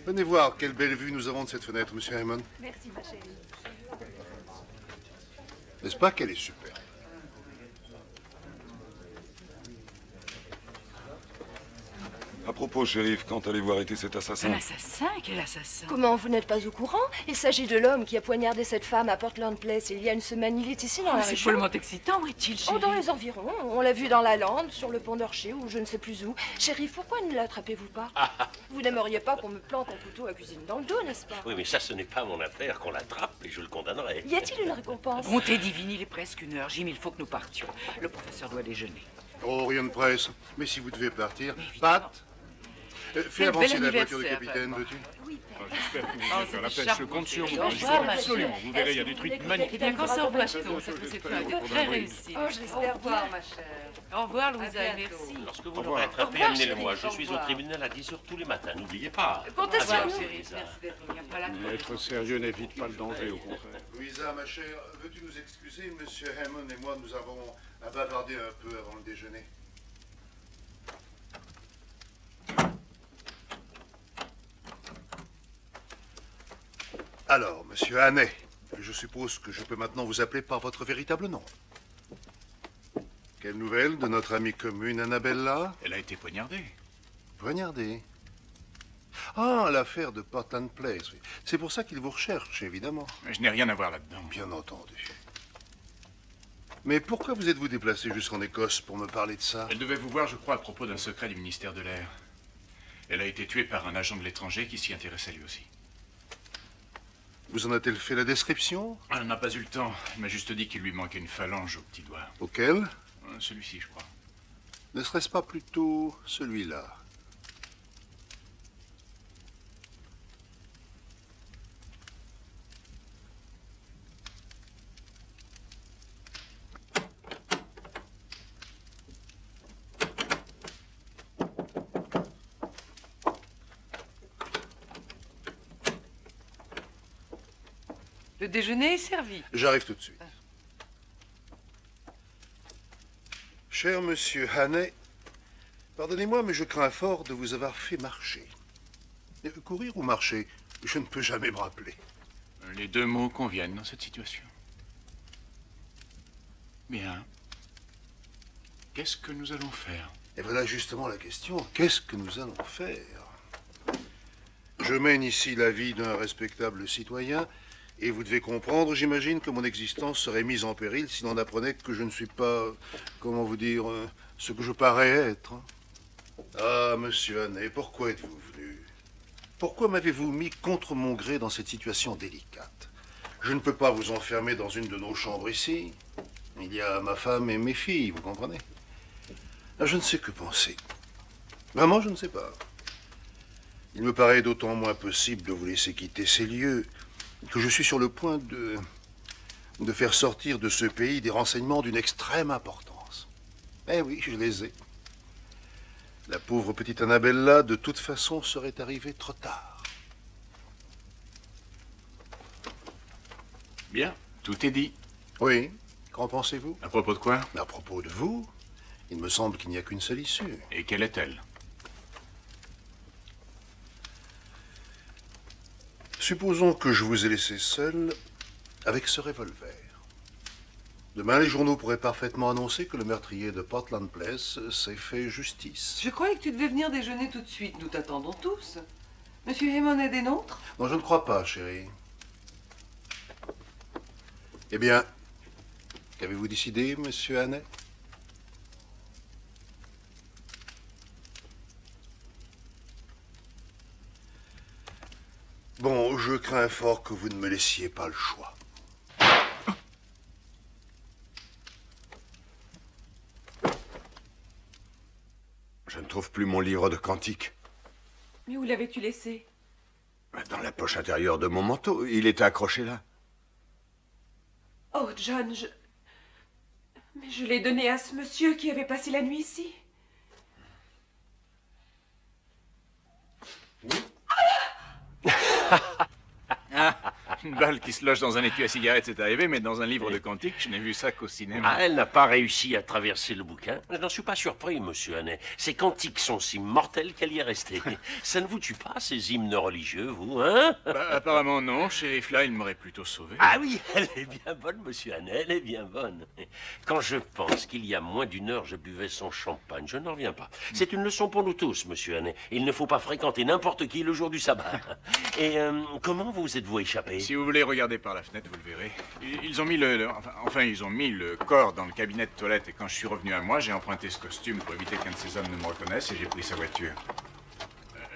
Venez voir quelle belle vue nous avons de cette fenêtre, monsieur Hammond. Merci, ma chérie. N'est-ce pas qu'elle est super? À propos, shérif, quand allez-vous arrêter cet assassin? Un assassin? Quel assassin? Comment, vous n'êtes pas au courant? Il s'agit de l'homme qui a poignardé cette femme à Portland Place il y a une semaine. Il est ici dans la C'est région. follement excitant. Où est-il, Oh, chérie? dans les environs. On l'a vu dans la lande, sur le pont d'Orcher ou je ne sais plus où. Shérif, pourquoi ne l'attrapez-vous pas? Vous n'aimeriez pas qu'on me plante un couteau à cuisine dans le dos, n'est-ce pas? Oui, mais ça, ce n'est pas mon affaire. Qu'on l'attrape et je le condamnerai. Y a-t-il une récompense? Bonté divine, il est presque 1 heure. Jim, il faut que nous partions. Le professeur doit déjeuner. Oh, rien de presse. Mais si vous devez partir... Pat, fais avancer la voiture du capitaine, veux-tu? J'espère que vous Oh, allez c'est faire la des pêche. charmes. Je compte sur vous. Au revoir, ma Absolument. chère. Vous verrez, il y a des trucs magnifiques. Eh bien, quand ça au bateau, cette réception a été très réussie. Oh, je l'espère Au revoir, bien. ma chère. Au revoir, Louisa, et merci. Lorsque vous Au l'aurez revoir. attrapé, Au revoir, amenez-le-moi. chérie. Je suis Au au revoir. tribunal à 10 heures tous les matins. N'oubliez pas. Comptez Au revoir, sur nous. chérie. Merci d'être venu. Pas la peine. Être sérieux n'évite pas le danger, au contraire. Louisa, ma chère, veux-tu nous excuser? Monsieur Hammond et moi, nous avons à bavarder un peu avant le déjeuner. Alors, monsieur Hannay, je suppose que je peux maintenant vous appeler par votre véritable nom. Quelle nouvelle de notre amie commune Annabella? Elle a été poignardée. Poignardée. Ah, l'affaire de Portland Place, oui. C'est pour ça qu'il vous recherche, évidemment. Mais je n'ai rien à voir là-dedans. Bien entendu. Mais pourquoi vous êtes-vous déplacé jusqu'en Écosse pour me parler de ça? Elle devait vous voir, je crois, à propos d'un secret du ministère de l'Air. Elle a été tuée par un agent de l'étranger qui s'y intéressait lui aussi. Vous en a-t-elle fait la description? Elle n'a pas eu le temps. Elle m'a juste dit qu'il lui manquait une phalange au petit doigt. Auquel? Celui-ci, je crois. Ne serait-ce pas plutôt celui-là? Le déjeuner est servi. J'arrive tout de suite. Cher monsieur Hannay, pardonnez-moi, mais je crains fort de vous avoir fait marcher. Courir ou marcher, je ne peux jamais me rappeler. Les deux mots conviennent dans cette situation. Bien. Qu'est-ce que nous allons faire? Et voilà justement la question. Qu'est-ce que nous allons faire? Je mène ici la vie d'un respectable citoyen, et vous devez comprendre, j'imagine, que mon existence serait mise en péril si l'on apprenait que je ne suis pas, comment vous dire, ce que je parais être. Ah, monsieur Hannay, pourquoi êtes-vous venu? Pourquoi m'avez-vous mis contre mon gré dans cette situation délicate? Je ne peux pas vous enfermer dans une de nos chambres ici. Il y a ma femme et mes filles, vous comprenez? Je ne sais que penser. Vraiment, je ne sais pas. Il me paraît d'autant moins possible de vous laisser quitter ces lieux que je suis sur le point de faire sortir de ce pays des renseignements d'une extrême importance. Eh oui, je les ai. La pauvre petite Annabella, de toute façon, serait arrivée trop tard. Bien, tout est dit. Oui, qu'en pensez-vous? À propos de quoi? À propos de vous, il me semble qu'il n'y a qu'une seule issue. Et quelle est-elle? Supposons que je vous ai laissé seul avec ce revolver. Demain, les journaux pourraient parfaitement annoncer que le meurtrier de Portland Place s'est fait justice. Je croyais que tu devais venir déjeuner tout de suite. Nous t'attendons tous. Monsieur Hammond est des nôtres? Non, je ne crois pas, chérie. Eh bien, qu'avez-vous décidé, monsieur Hannay? Bon, je crains fort que vous ne me laissiez pas le choix. Je ne trouve plus mon livre de cantiques. Mais où l'avais-tu laissé? Dans la poche intérieure de mon manteau. Il était accroché là. Oh, John, mais je l'ai donné à ce monsieur qui avait passé la nuit ici. Une balle qui se loge dans un étui à cigarette, c'est arrivé, mais dans un livre de cantiques, je n'ai vu ça qu'au cinéma. Ah, elle n'a pas réussi à traverser le bouquin. Je n'en suis pas surpris, monsieur Hannay. Ces cantiques sont si mortels qu'elle y est restée. Ça ne vous tue pas, ces hymnes religieux, vous, hein? Bah, apparemment non. Shérif là, il m'aurait plutôt sauvé. Ah oui, elle est bien bonne, monsieur Hannay, elle est bien bonne. Quand je pense qu'il y a moins d'une heure, je buvais son champagne, je n'en reviens pas. C'est une leçon pour nous tous, monsieur Hannay. Il ne faut pas fréquenter n'importe qui le jour du sabbat. Et comment vous êtes-vous échappé? Si vous voulez regarder par la fenêtre, vous le verrez. Ils ont mis ils ont mis le corps dans le cabinet de toilette et quand je suis revenu à moi, j'ai emprunté ce costume pour éviter qu'un de ces hommes ne me reconnaisse et j'ai pris sa voiture.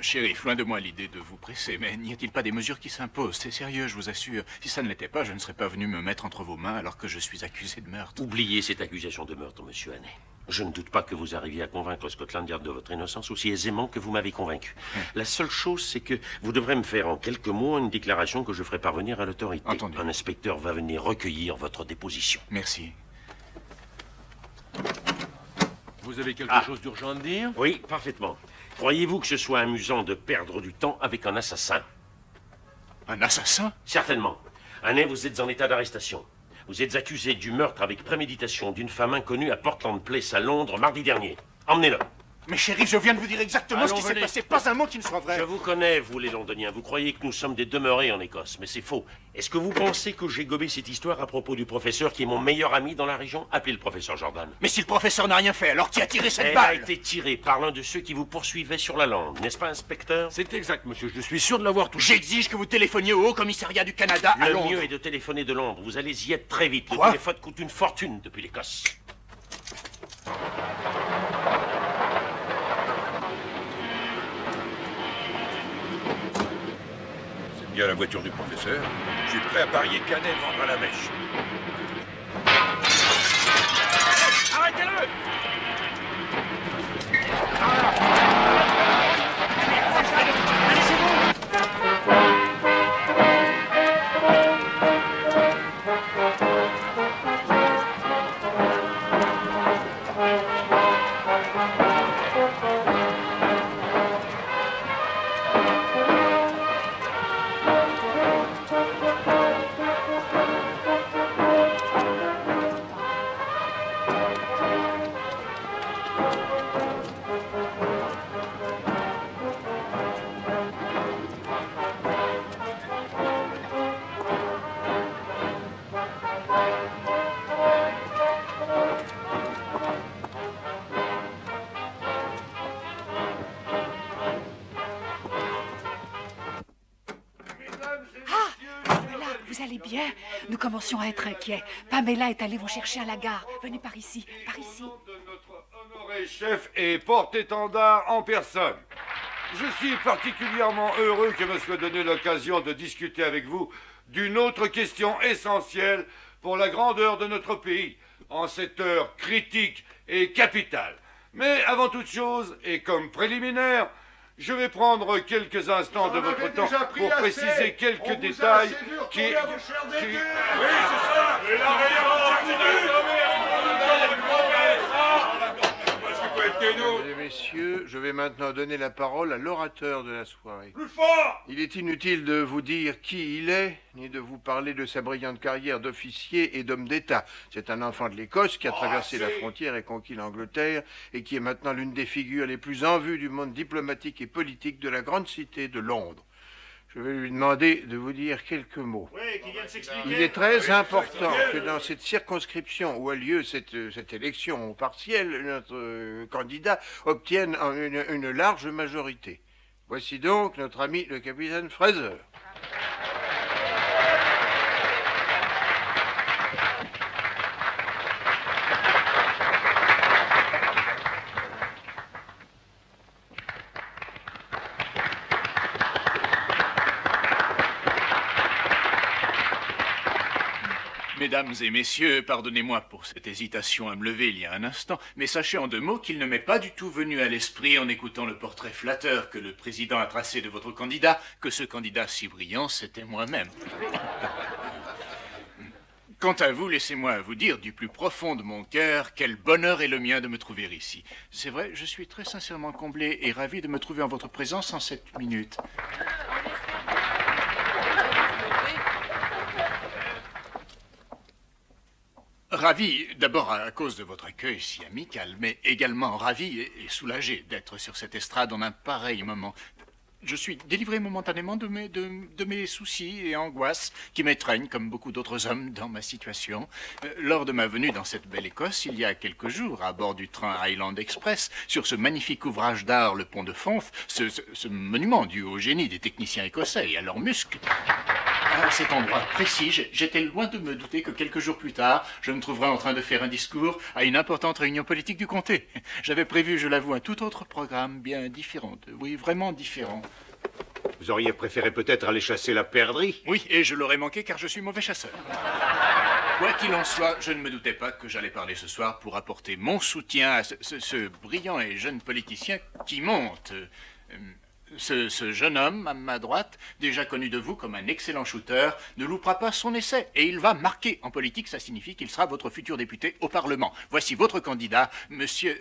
Shérif, loin de moi l'idée de vous presser, mais n'y a-t-il pas des mesures qui s'imposent? C'est sérieux, je vous assure. Si ça ne l'était pas, je ne serais pas venu me mettre entre vos mains alors que je suis accusé de meurtre. Oubliez cette accusation de meurtre, monsieur Hannay. Je ne doute pas que vous arriviez à convaincre Scotland Yard de votre innocence aussi aisément que vous m'avez convaincu. La seule chose, c'est que vous devrez me faire en quelques mots une déclaration que je ferai parvenir à l'autorité. Entendu. Un inspecteur va venir recueillir votre déposition. Merci. Vous avez quelque chose d'urgent à me dire? Oui, parfaitement. Croyez-vous que ce soit amusant de perdre du temps avec un assassin? Un assassin? Certainement. Hannay, vous êtes en état d'arrestation. Vous êtes accusé du meurtre avec préméditation d'une femme inconnue à Portland Place à Londres mardi dernier. Emmenez-le. Mais shérif, je viens de vous dire exactement ce qui s'est passé. Pas un mot qui ne soit vrai. Je vous connais, vous les Londoniens. Vous croyez que nous sommes des demeurés en Écosse, mais c'est faux. Est-ce que vous pensez que j'ai gobé cette histoire à propos du professeur qui est mon meilleur ami dans la région? Appelez le professeur Jordan. Mais si le professeur n'a rien fait, alors qui a tiré cette Elle balle? a été tirée par l'un de ceux qui vous poursuivaient sur la lande, n'est-ce pas, inspecteur? C'est exact, monsieur. Je suis sûr de l'avoir touché. J'exige que vous téléphoniez au Haut-Commissariat du Canada à Le Londres. mieux est de téléphoner de Londres. Vous allez y être très vite. Le Quoi? téléphone coûte une fortune depuis l'Écosse. C'est bien la voiture du professeur. Je suis prêt à parier qu'Hannay vendra la mèche. Arrêtez-le! Vous allez bien? Nous commencions à être inquiets. Pamela est allée vous chercher à la gare. Venez par ici, par ici. Honoré chef et porte-étendard en personne. Je suis particulièrement heureux que me soit donné l'occasion de discuter avec vous d'une autre question essentielle pour la grandeur de notre pays. en cette heure critique et capitale. Mais avant toute chose, et comme préliminaire, je vais prendre quelques instants de votre temps pour préciser quelques détails qui... Oui, c'est ça. Et la Mesdames et messieurs, je vais maintenant donner la parole à l'orateur de la soirée. Plus fort! Il est inutile de vous dire qui il est, ni de vous parler de sa brillante carrière d'officier et d'homme d'État. C'est un enfant de l'Écosse qui a traversé la frontière et conquis l'Angleterre, et qui est maintenant l'une des figures les plus en vue du monde diplomatique et politique de la grande cité de Londres. Je vais lui demander de vous dire quelques mots. Oui, qui vient de s'expliquer. Il est très important que dans cette circonscription où a lieu cette élection partielle, notre candidat obtienne une large majorité. Voici donc notre ami le capitaine Fraser. Mesdames et messieurs, pardonnez-moi pour cette hésitation à me lever il y a un instant, mais sachez en deux mots qu'il ne m'est pas du tout venu à l'esprit, en écoutant le portrait flatteur que le président a tracé de votre candidat, que ce candidat si brillant, c'était moi-même. Quant à vous, laissez-moi vous dire du plus profond de mon cœur quel bonheur est le mien de me trouver ici. C'est vrai, je suis très sincèrement comblé et ravi de me trouver en votre présence en cette minute. Ravi, d'abord à cause de votre accueil si amical, mais également ravi et soulagé d'être sur cette estrade en un pareil moment. Je suis délivré momentanément de mes soucis et angoisses qui m'étreignent comme beaucoup d'autres hommes dans ma situation. Lors de ma venue dans cette belle Écosse, il y a quelques jours, à bord du train Highland Express, sur ce magnifique ouvrage d'art, le pont de Fonf, ce monument dû au génie des techniciens écossais et à leurs muscles, à cet endroit précis, j'étais loin de me douter que quelques jours plus tard, je me trouverais en train de faire un discours à une importante réunion politique du comté. J'avais prévu, je l'avoue, un tout autre programme, bien différent. Oui, vraiment différent. Vous auriez préféré peut-être aller chasser la perdrix? Oui, et je l'aurais manqué car je suis mauvais chasseur. Quoi qu'il en soit, je ne me doutais pas que j'allais parler ce soir pour apporter mon soutien à ce brillant et jeune politicien qui monte. Ce jeune homme, à ma droite, déjà connu de vous comme un excellent shooter, ne loupera pas son essai. Et il va marquer. En politique, ça signifie qu'il sera votre futur député au Parlement. Voici votre candidat, monsieur...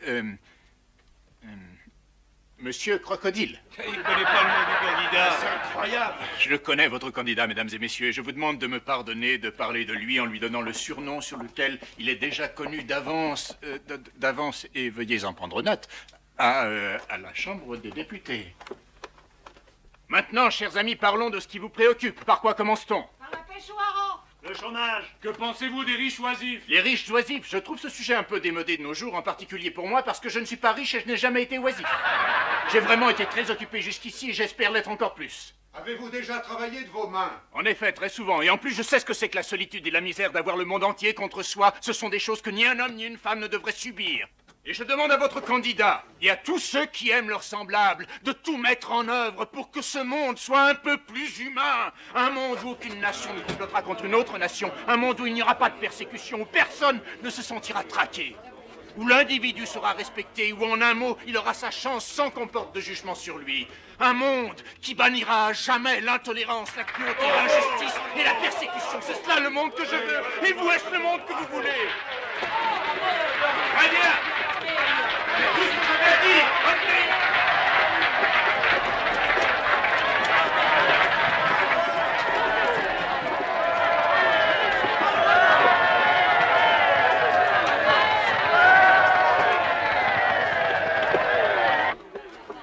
Monsieur Crocodile. Il ne connaît pas le nom du candidat. C'est incroyable. Je connais votre candidat, mesdames et messieurs, et je vous demande de me pardonner de parler de lui en lui donnant le surnom sur lequel il est déjà connu d'avance, et veuillez en prendre note, à la Chambre des députés. Maintenant, chers amis, parlons de ce qui vous préoccupe. Par quoi commence-t-on? Par la pêche au hareng. Le chômage. Que pensez-vous des riches oisifs? Les riches oisifs, je trouve ce sujet un peu démodé de nos jours, en particulier pour moi, parce que je ne suis pas riche et je n'ai jamais été oisif. J'ai vraiment été très occupé jusqu'ici et j'espère l'être encore plus. Avez-vous déjà travaillé de vos mains? En effet, très souvent. Et en plus, je sais ce que c'est que la solitude et la misère d'avoir le monde entier contre soi. Ce sont des choses que ni un homme ni une femme ne devraient subir. Et je demande à votre candidat et à tous ceux qui aiment leurs semblables de tout mettre en œuvre pour que ce monde soit un peu plus humain. Un monde où aucune nation ne complotera contre une autre nation. Un monde où il n'y aura pas de persécution, où personne ne se sentira traqué. Où l'individu sera respecté, où en un mot, il aura sa chance sans qu'on porte de jugement sur lui. Un monde qui bannira à jamais l'intolérance, la cruauté, l'injustice et la persécution. C'est cela le monde que je veux. Et vous, est-ce le monde que vous voulez? Très bien. Tout ce que j'avais dit, retenez.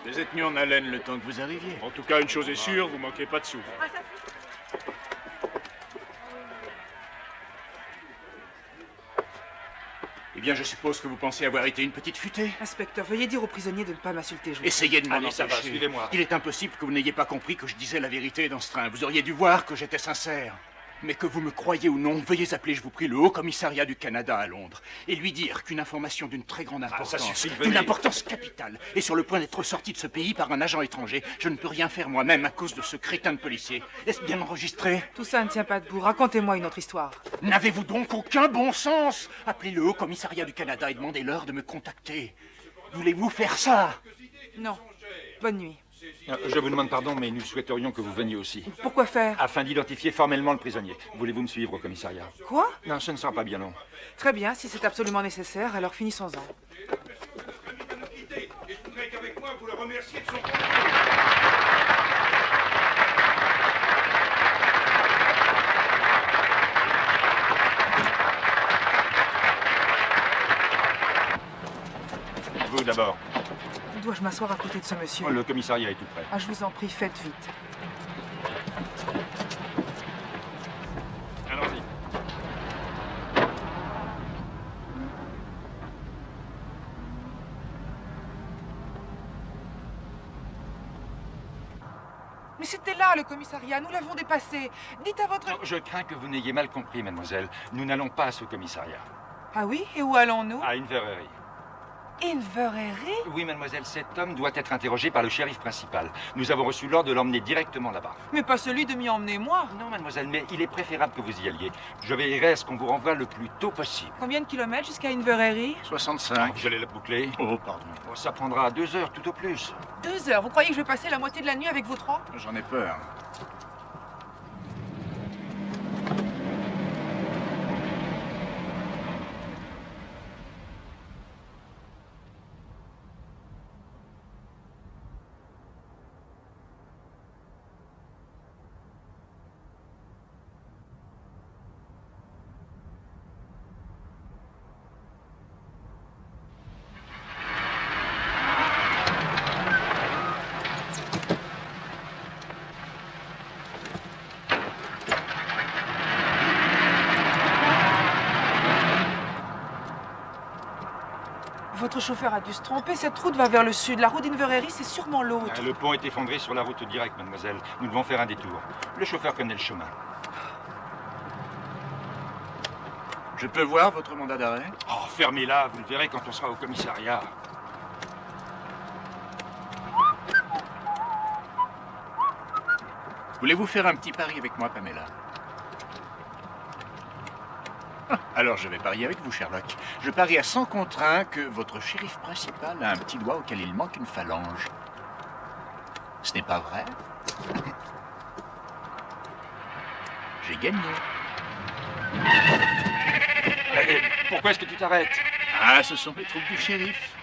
Vous êtes mis en haleine le temps que vous arriviez. En tout cas, une chose est sûre, vous manquez pas de sous. Eh bien, je suppose que vous pensez avoir été une petite futée. Inspecteur, veuillez dire aux prisonniers de ne pas m'insulter, je vous Essayez de m'en Allez, ça va, empêcher. suivez-moi. Il est impossible que vous n'ayez pas compris que je disais la vérité dans ce train. Vous auriez dû voir que j'étais sincère. Mais que vous me croyez ou non, veuillez appeler, je vous prie, le Haut-Commissariat du Canada à Londres et lui dire qu'une information d'une très grande importance, d'une importance capitale, est sur le point d'être sortie de ce pays par un agent étranger. Je ne peux rien faire moi-même à cause de ce crétin de policier. Est-ce bien enregistré? Tout ça ne tient pas debout. Racontez-moi une autre histoire. N'avez-vous donc aucun bon sens? Appelez le Haut-Commissariat du Canada et demandez-leur de me contacter. Voulez-vous faire ça? Non. Bonne nuit. Je vous demande pardon, mais nous souhaiterions que vous veniez aussi. Pourquoi faire? Afin d'identifier formellement le prisonnier. Voulez-vous me suivre au commissariat? Quoi? Non, ce ne sera pas bien long. Très bien, si c'est absolument nécessaire, alors finissons-en. Et je voudrais qu'avec moi, vous le remerciez de son Vous d'abord. Dois-je m'asseoir à côté de ce monsieur? Le commissariat est tout près. Ah, je vous en prie, faites vite. Allons-y. Mais c'était là, le commissariat. Nous l'avons dépassé. Dites à votre... Non, je crains que vous n'ayez mal compris, mademoiselle. Nous n'allons pas à ce commissariat. Ah oui? Et où allons-nous? À Inverary. Inverary? Oui, mademoiselle, cet homme doit être interrogé par le shérif principal. Nous avons reçu l'ordre de l'emmener directement là-bas. Mais pas celui de m'y emmener, moi. Non, mademoiselle, mais il est préférable que vous y alliez. Je veillerai à ce qu'on vous renvoie le plus tôt possible. Combien de kilomètres jusqu'à Inverary? 65. Vous allez la boucler? Oh, pardon. Oh, ça prendra 2 heures tout au plus. 2 heures? Vous croyez que je vais passer la moitié de la nuit avec vous trois? J'en ai peur. Votre chauffeur a dû se tromper. Cette route va vers le sud. La route d'Inverary, c'est sûrement l'autre. Le pont est effondré sur la route directe, mademoiselle. Nous devons faire un détour. Le chauffeur connaît le chemin. Je peux voir votre mandat d'arrêt? Oh, fermez-la, vous le verrez quand on sera au commissariat. Voulez-vous faire un petit pari avec moi, Pamela? Alors je vais parier avec vous, Sherlock. Je parie à 100 contre 1 que votre shérif principal a un petit doigt auquel il manque une phalange. Ce n'est pas vrai? J'ai gagné. Pourquoi est-ce que tu t'arrêtes? Ah, ce sont les troupes du shérif.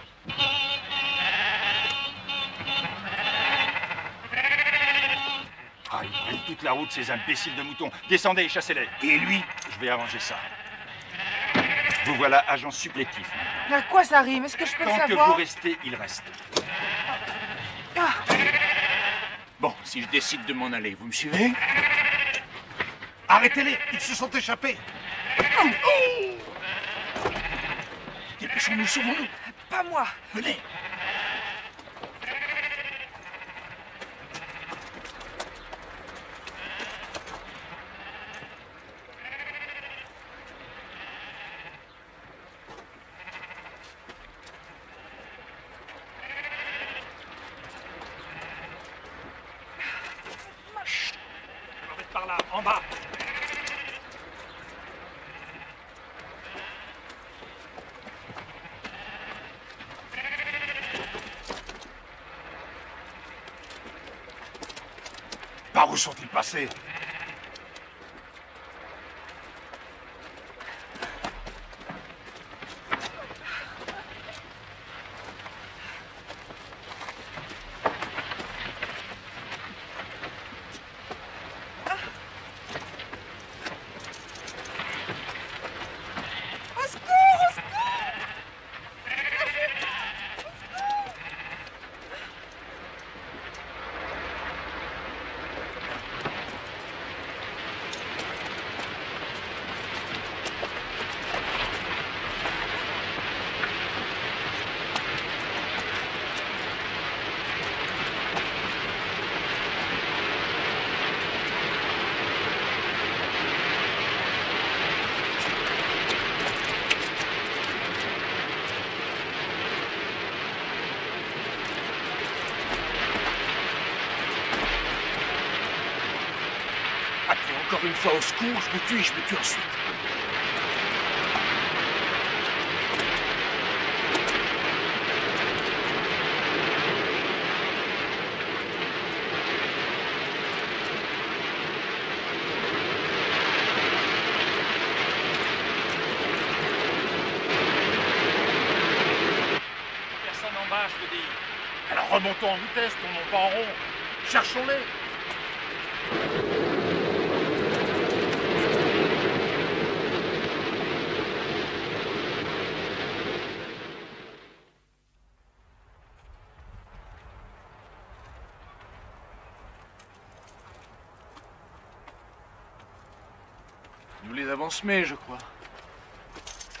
Ah, ils prennent toute la route, ces imbéciles de moutons. Descendez et chassez-les. Et lui? Je vais arranger ça. Vous voilà agent supplétif. À quoi ça rime? Est-ce que je peux le Tant savoir? que vous restez, il reste. Ah. Bon, si je décide de m'en aller, vous me suivez? Arrêtez-les, ils se sont échappés. Dépêchons-nous, sauvons-nous. Pas moi. Venez. Par là, en bas. Par où sont-ils passés? encore une fois au secours, je vous tue et je me tue ensuite. Personne en bas, je te dis. Alors remontons en vitesse, tournons pas en rond. Cherchons-les. Nous les avons semés, je crois.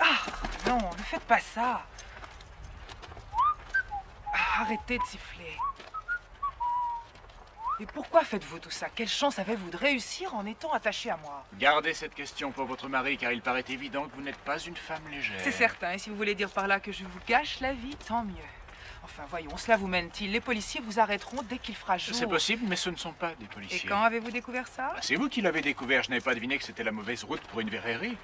Ah, non, ne faites pas ça. Ah, arrêtez de siffler. Et pourquoi faites-vous tout ça? Quelle chance avez-vous de réussir en étant attaché à moi? Gardez cette question pour votre mari, car il paraît évident que vous n'êtes pas une femme légère. C'est certain, et si vous voulez dire par là que je vous gâche la vie, tant mieux. Enfin, voyons, cela vous mène-t-il? Les policiers vous arrêteront dès qu'il fera jour. C'est possible, mais ce ne sont pas des policiers. Et quand avez-vous découvert ça? C'est vous qui l'avez découvert, je n'avais pas deviné que c'était la mauvaise route pour une verrerie.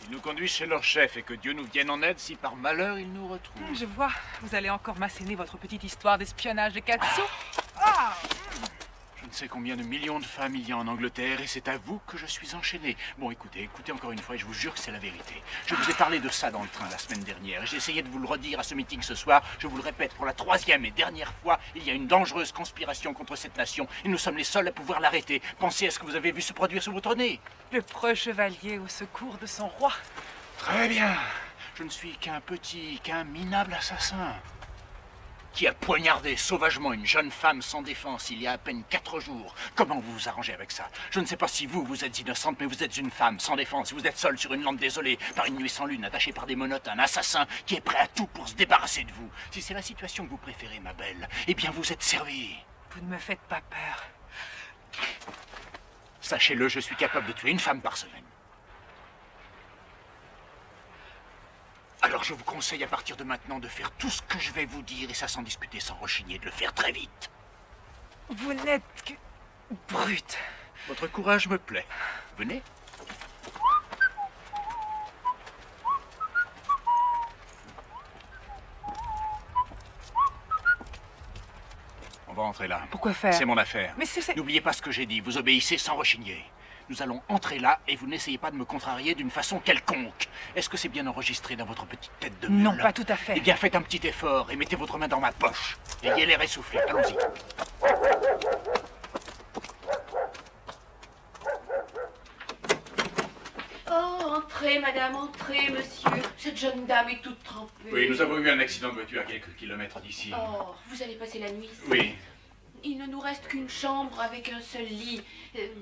Ils nous conduisent chez leur chef et que Dieu nous vienne en aide si par malheur ils nous retrouvent. Je vois, vous allez encore m'asséner votre petite histoire d'espionnage de 4 sous. Ah! Je ne sais combien de millions de femmes il y a en Angleterre et c'est à vous que je suis enchaîné. Bon, écoutez encore une fois et je vous jure que c'est la vérité. Je vous ai parlé de ça dans le train la semaine dernière et j'ai essayé de vous le redire à ce meeting ce soir. Je vous le répète pour la 3e et dernière fois, il y a une dangereuse conspiration contre cette nation et nous sommes les seuls à pouvoir l'arrêter. Pensez à ce que vous avez vu se produire sous votre nez. Le preux chevalier au secours de son roi. Très bien. Je ne suis qu'un minable assassin qui a poignardé sauvagement une jeune femme sans défense il y a à peine 4 jours. Comment vous vous arrangez avec ça? Je ne sais pas si vous êtes innocente, mais vous êtes une femme sans défense. Vous êtes seule sur une lande désolée, par une nuit sans lune, attachée par des menottes, un assassin qui est prêt à tout pour se débarrasser de vous. Si c'est la situation que vous préférez, ma belle, eh bien vous êtes servie. Vous ne me faites pas peur. Sachez-le, je suis capable de tuer une femme par semaine. Alors je vous conseille à partir de maintenant de faire tout ce que je vais vous dire, et ça sans discuter, sans rechigner, de le faire très vite. Vous n'êtes que... brute. Votre courage me plaît. Venez. On va entrer là. Pourquoi faire? C'est mon affaire. Mais c'est... N'oubliez pas ce que j'ai dit, vous obéissez sans rechigner. Nous allons entrer là et vous n'essayez pas de me contrarier d'une façon quelconque. Est-ce que c'est bien enregistré dans votre petite tête de mule? Non, pas tout à fait. Eh bien, faites un petit effort et mettez votre main dans ma poche. Ayez l'air essoufflé. Allons-y. Oh, entrez, madame, entrez, monsieur. Cette jeune dame est toute trempée. Oui, nous avons eu un accident de voiture à quelques kilomètres d'ici. Oh, vous allez passer la nuit ici? Oui. Il ne nous reste qu'une chambre avec un seul lit.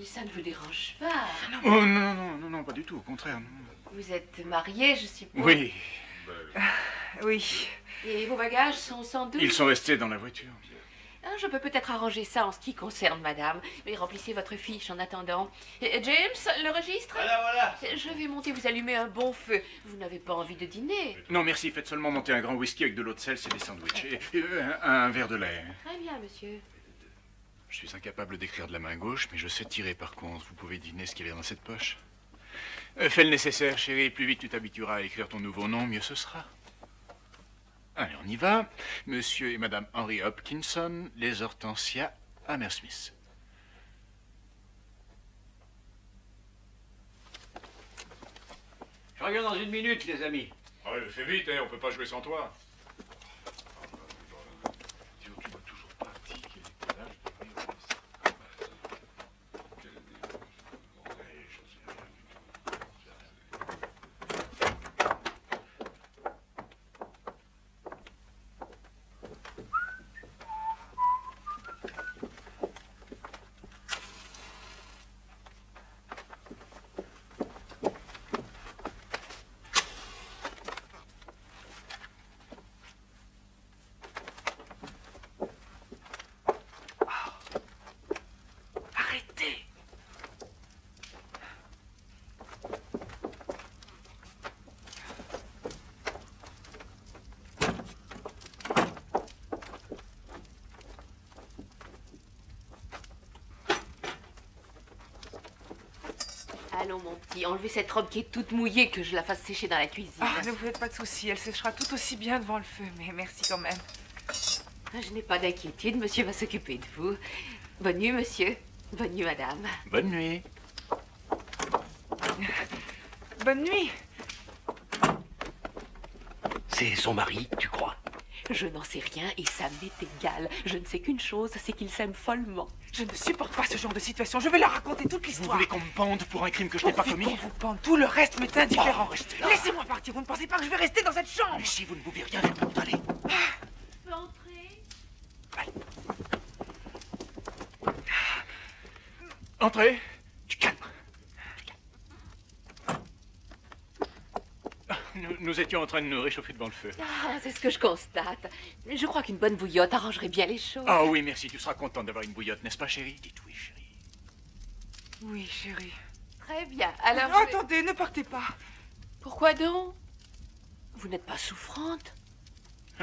Ça ne vous dérange pas? Oh non, pas du tout, au contraire. Non. Vous êtes marié, je suppose? Oui. Oui. Et vos bagages sont sans doute... Ils sont restés dans la voiture. Ah, je peux peut-être arranger ça en ce qui concerne madame. Mais remplissez votre fiche en attendant. James, le registre? Voilà. Je vais monter vous allumer un bon feu. Vous n'avez pas envie de dîner? Non, merci, faites seulement monter un grand whisky avec de l'eau de sel, c'est des sandwichs. Et un verre de lait. Très bien, monsieur. Je suis incapable d'écrire de la main gauche, mais je sais tirer par contre. Vous pouvez deviner ce qu'il y a dans cette poche. Fais le nécessaire, chérie. Plus vite tu t'habitueras à écrire ton nouveau nom, mieux ce sera. Allez, on y va. Monsieur et Madame Henry Hopkinson, les Hortensia, Hammersmith. Je reviens dans 1 minute, les amis. Ouais, fais vite, on peut pas jouer sans toi. Allons, mon petit, enlevez cette robe qui est toute mouillée, que je la fasse sécher dans la cuisine. Ah, ne vous faites pas de soucis, elle séchera tout aussi bien devant le feu, mais merci quand même. Je n'ai pas d'inquiétude, monsieur va s'occuper de vous. Bonne nuit, monsieur. Bonne nuit, madame. Bonne nuit. Bonne nuit. C'est son mari, tu crois? Je n'en sais rien et ça m'est égal. Je ne sais qu'une chose, c'est qu'ils s'aiment follement. Je ne supporte pas ce genre de situation. Je vais leur raconter toute l'histoire. Vous voulez qu'on me pende pour un crime que je n'ai pas commis? Pour vous pendre, tout le reste m'est indifférent. Oh, restez là. Laissez-moi partir. Vous ne pensez pas que je vais rester dans cette chambre? Mais si vous ne pouvez rien faire, allez. Je peux entrer? Entrez. Du calme. Nous étions en train de nous réchauffer devant le feu. Ah, c'est ce que je constate. Je crois qu'une bonne bouillotte arrangerait bien les choses. Ah oui, merci. Tu seras contente d'avoir une bouillotte, n'est-ce pas, chérie? Dites oui, chérie. Oui, chérie. Très bien. Alors. Non, attendez, ne partez pas. Pourquoi donc? Vous n'êtes pas souffrante?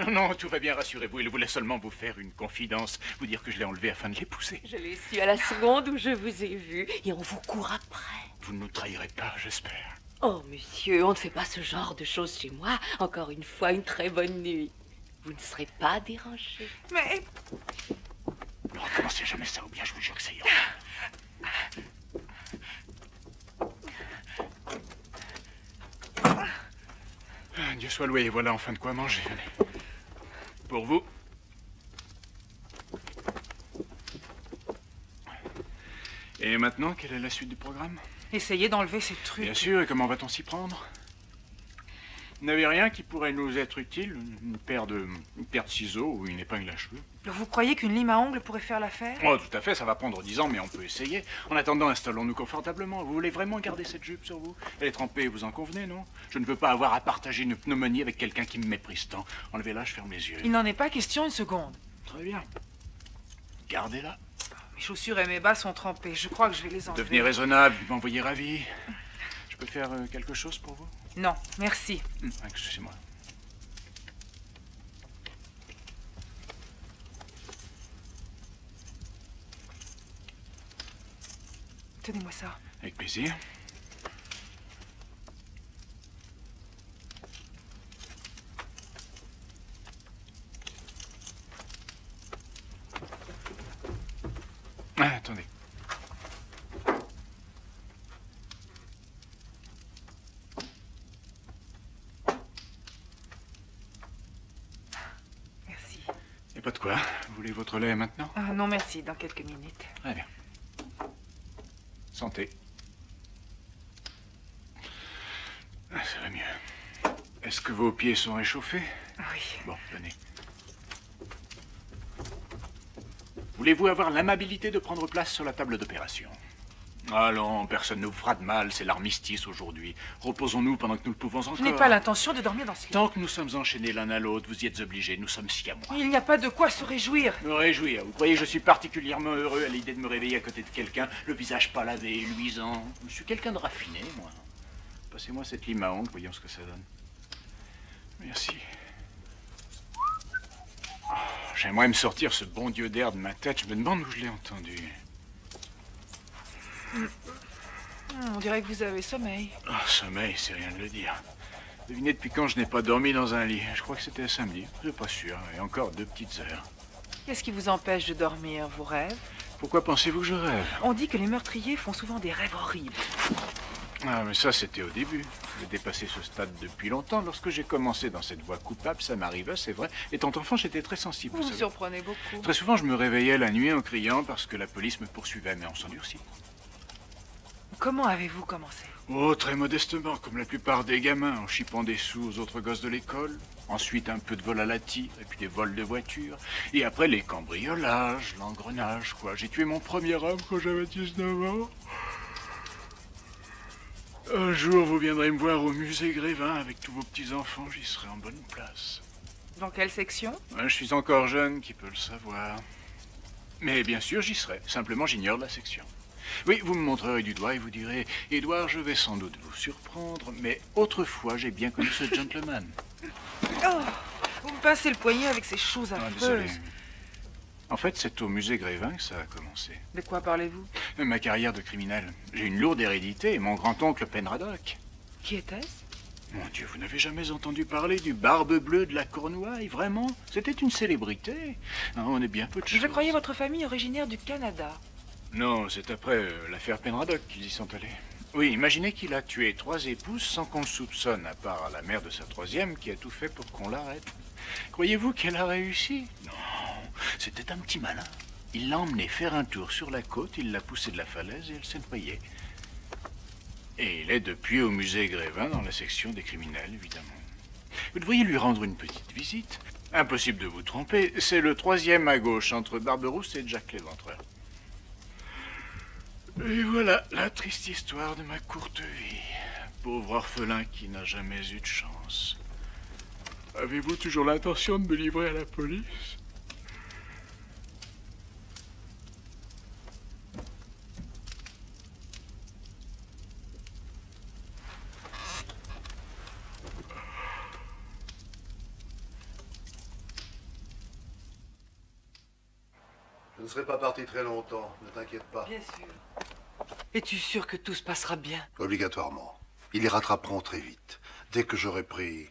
Non, tout va bien, rassurez-vous. Il voulait seulement vous faire une confidence, vous dire que je l'ai enlevé afin de l'épouser. Je l'ai su à la seconde où je vous ai vu et on vous court après. Vous ne nous trahirez pas, j'espère. Oh, monsieur, on ne fait pas ce genre de choses chez moi. Encore une fois, une très bonne nuit. Vous ne serez pas dérangé. Mais... Ne recommencez jamais ça, ou bien je vous jure que ça ira. Dieu soit loué, voilà enfin de quoi manger. Venez. Pour vous. Et maintenant, quelle est la suite du programme? Essayez d'enlever ces trucs. Bien sûr, et comment va-t-on s'y prendre? Vous n'avez rien qui pourrait nous être utile? Une paire de ciseaux ou une épingle à cheveux? Vous croyez qu'une lime à ongles pourrait faire l'affaire? Oh, tout à fait, ça va prendre 10 ans, mais on peut essayer. En attendant, installons-nous confortablement. Vous voulez vraiment garder cette jupe sur vous? Elle est trempée, vous en convenez, non? Je ne veux pas avoir à partager une pneumonie avec quelqu'un qui me méprise tant. Enlevez-la, je ferme les yeux. Il n'en est pas question une seconde. Très bien. Gardez-la. Mes chaussures et mes bas sont trempés. Je crois que je vais les enlever. Devenez raisonnable, vous m'envoyez ravi. Je peux faire quelque chose pour vous? Non, merci. Excusez-moi. Tenez-moi ça. Avec plaisir. Ah, attendez. Merci. Et pas de quoi. Vous voulez votre lait maintenant? Ah, non, merci. Dans quelques minutes. Très bien. Santé. Ah, ça va mieux. Est-ce que vos pieds sont réchauffés? Oui. Bon, venez. Voulez-vous avoir l'amabilité de prendre place sur la table d'opération? Allons, personne ne vous fera de mal, c'est l'armistice aujourd'hui. Reposons-nous pendant que nous le pouvons encore. Je n'ai pas l'intention de dormir dans ce lit. Tant que nous sommes enchaînés l'un à l'autre, vous y êtes obligés, nous sommes siamois. Il n'y a pas de quoi se réjouir. Me réjouir? Vous croyez que je suis particulièrement heureux à l'idée de me réveiller à côté de quelqu'un, le visage pas lavé, luisant? Je suis quelqu'un de raffiné, moi. Passez-moi cette lime à ongles, voyons ce que ça donne. Merci. Oh, j'aimerais me sortir ce bon Dieu d'air de ma tête. Je me demande où je l'ai entendu. On dirait que vous avez sommeil. Oh, sommeil, c'est rien de le dire. Devinez depuis quand je n'ai pas dormi dans un lit. Je crois que c'était samedi. Je suis pas sûr. Et encore 2 petites heures. Qu'est-ce qui vous empêche de dormir? Vos rêves? Pourquoi pensez-vous que je rêve? On dit que les meurtriers font souvent des rêves horribles. Ah, mais ça, c'était au début. J'ai dépassé ce stade depuis longtemps. Lorsque j'ai commencé dans cette voie coupable, ça m'arrivait, c'est vrai. Étant enfant, j'étais très sensible. Vous me savez. surprenez beaucoup. Très souvent, je me réveillais la nuit en criant parce que la police me poursuivait, mais on s'endurcit. Comment avez-vous commencé? Oh, très modestement, comme la plupart des gamins, en chipant des sous aux autres gosses de l'école. Ensuite, un peu de vol à la tire, et puis des vols de voitures. Et après, les cambriolages, l'engrenage, quoi. J'ai tué mon premier homme quand j'avais 19 ans. Un jour, vous viendrez me voir au musée Grévin avec tous vos petits-enfants, j'y serai en bonne place. Dans quelle section? Je suis encore jeune, qui peut le savoir. Mais bien sûr, j'y serai. Simplement, j'ignore la section. Oui, vous me montrerez du doigt et vous direz « Édouard, je vais sans doute vous surprendre, mais autrefois, j'ai bien connu ce gentleman. » Oh, vous me pincez le poignet avec ces choses Ah, affreuses. désolé. En fait, c'est au musée Grévin que ça a commencé. De quoi parlez-vous? Ma carrière de criminel. J'ai une lourde hérédité et mon grand-oncle Penraddock. Qui était-ce? Mon Dieu, vous n'avez jamais entendu parler du Barbe Bleue de la Cornouaille, vraiment? C'était une célébrité. Ah, on est bien peu de choses. Je croyais votre famille originaire du Canada. Non, c'est après l'affaire Penraddock qu'ils y sont allés. Oui, imaginez qu'il a tué 3 épouses sans qu'on le soupçonne, à part la mère de sa 3e qui a tout fait pour qu'on l'arrête. Croyez-vous qu'elle a réussi? Non, c'était un petit malin. Il l'a emmené faire un tour sur la côte, il l'a poussée de la falaise et elle s'est noyée. Et il est depuis au musée Grévin dans la section des criminels, évidemment. Vous devriez lui rendre une petite visite. Impossible de vous tromper, c'est le 3e à gauche entre Barberousse et Jack l'Éventreur. Et voilà la triste histoire de ma courte vie. Pauvre orphelin qui n'a jamais eu de chance. Avez-vous toujours l'intention de me livrer à la police? Je ne serai pas parti très longtemps, ne t'inquiète pas. Bien sûr. Es-tu sûr que tout se passera bien? Obligatoirement. Ils les rattraperont très vite. Dès que j'aurai pris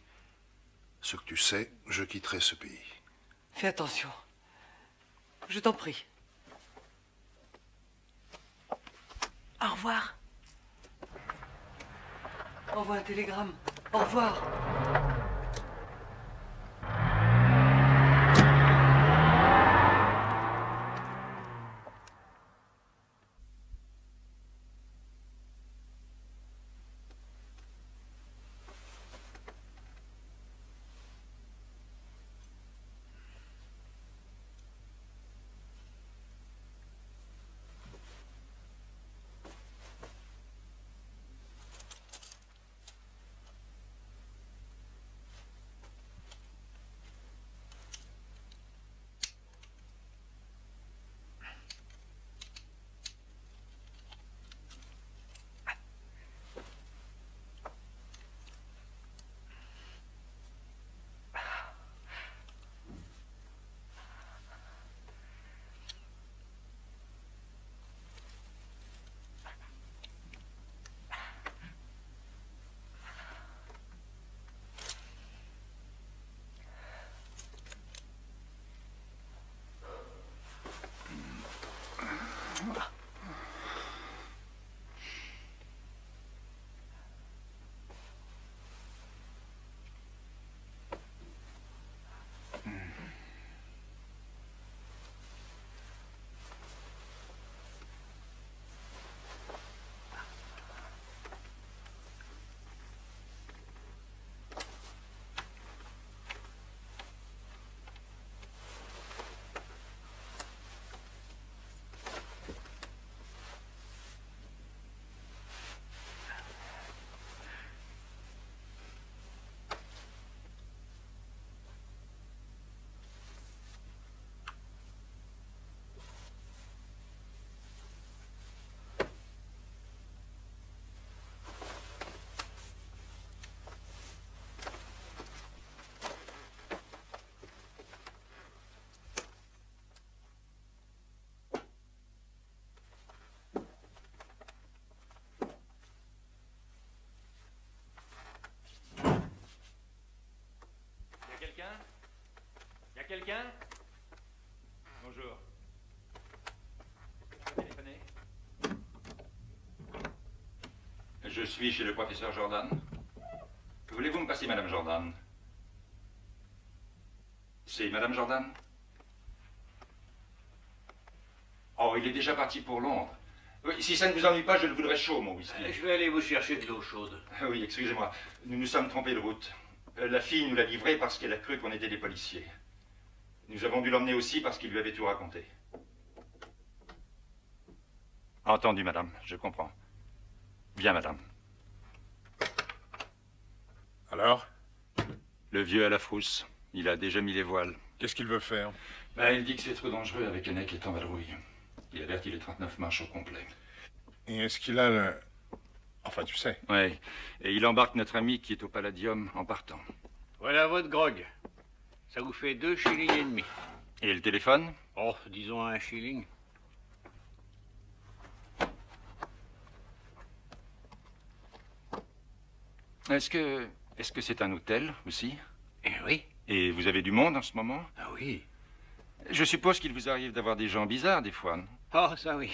ce que tu sais, je quitterai ce pays. Fais attention. Je t'en prie. Au revoir. Envoie un télégramme. Au revoir. Y a quelqu'un? Bonjour. Téléphonez. Je suis chez le professeur Jordan. Voulez-vous me passer Madame Jordan? C'est Madame Jordan? Oh, il est déjà parti pour Londres. Oui, si ça ne vous ennuie pas, je le voudrais chaud, mon whisky. Je vais aller vous chercher de l'eau chaude. Oui, excusez-moi. Nous nous sommes trompés de route. La fille nous l'a livré parce qu'elle a cru qu'on était des policiers. Nous avons dû l'emmener aussi parce qu'il lui avait tout raconté. Entendu, madame, je comprends. Bien, madame. Alors? Le vieux à la frousse. Il a déjà mis les voiles. Qu'est-ce qu'il veut faire? Il dit que c'est trop dangereux avec un nez qui est en vadrouille. Il avertit les 39 marches au complet. Et est-ce qu'il a le... Enfin, tu sais. Oui, et il embarque notre ami qui est au Palladium en partant. Voilà votre grog. Ça vous fait 2 shillings et demi. Et le téléphone? Oh, disons 1 shilling. Est-ce que c'est un hôtel aussi? Oui. Et vous avez du monde en ce moment? Ah oui. Je suppose qu'il vous arrive d'avoir des gens bizarres des fois, non? Oh, ça oui.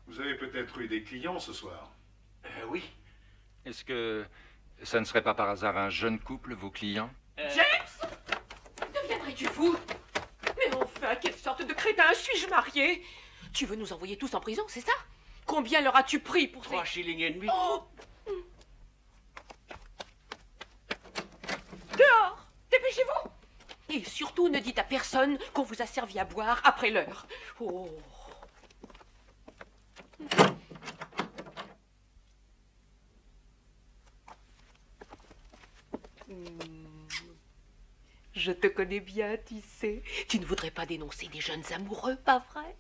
Vous avez peut-être eu des clients ce soir? Oui. Est-ce que ça ne serait pas par hasard un jeune couple, vos clients? James! Deviendrais-tu fou? Mais enfin, quelle sorte de crétin suis-je marié? Tu veux nous envoyer tous en prison, c'est ça? Combien leur as-tu pris pour 3 shillings et demi. Oh! Dehors! Dépêchez-vous! Et surtout, ne dites à personne qu'on vous a servi à boire après l'heure. Oh! Je te connais bien, tu sais. Tu ne voudrais pas dénoncer des jeunes amoureux, pas vrai?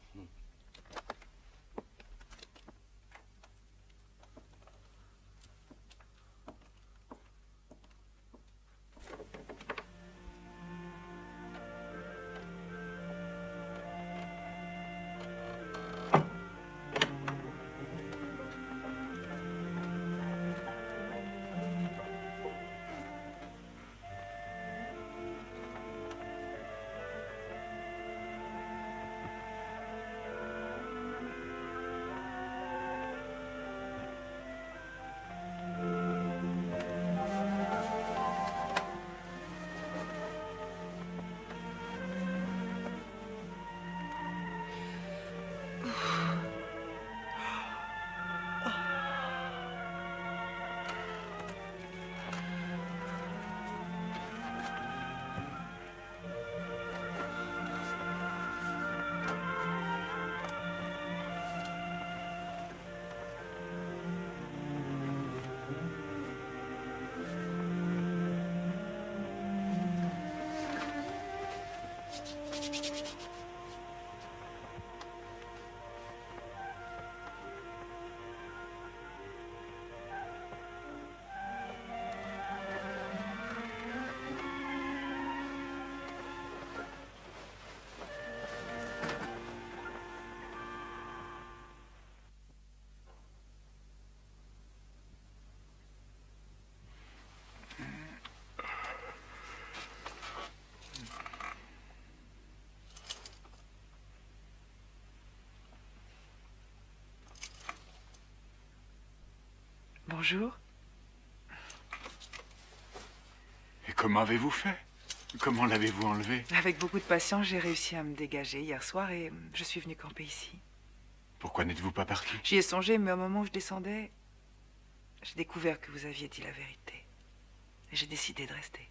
Bonjour. Et comment avez-vous fait? Comment l'avez-vous enlevé? Avec beaucoup de patience, j'ai réussi à me dégager hier soir et je suis venue camper ici. Pourquoi n'êtes-vous pas parti? J'y ai songé, mais au moment où je descendais, j'ai découvert que vous aviez dit la vérité. Et j'ai décidé de rester.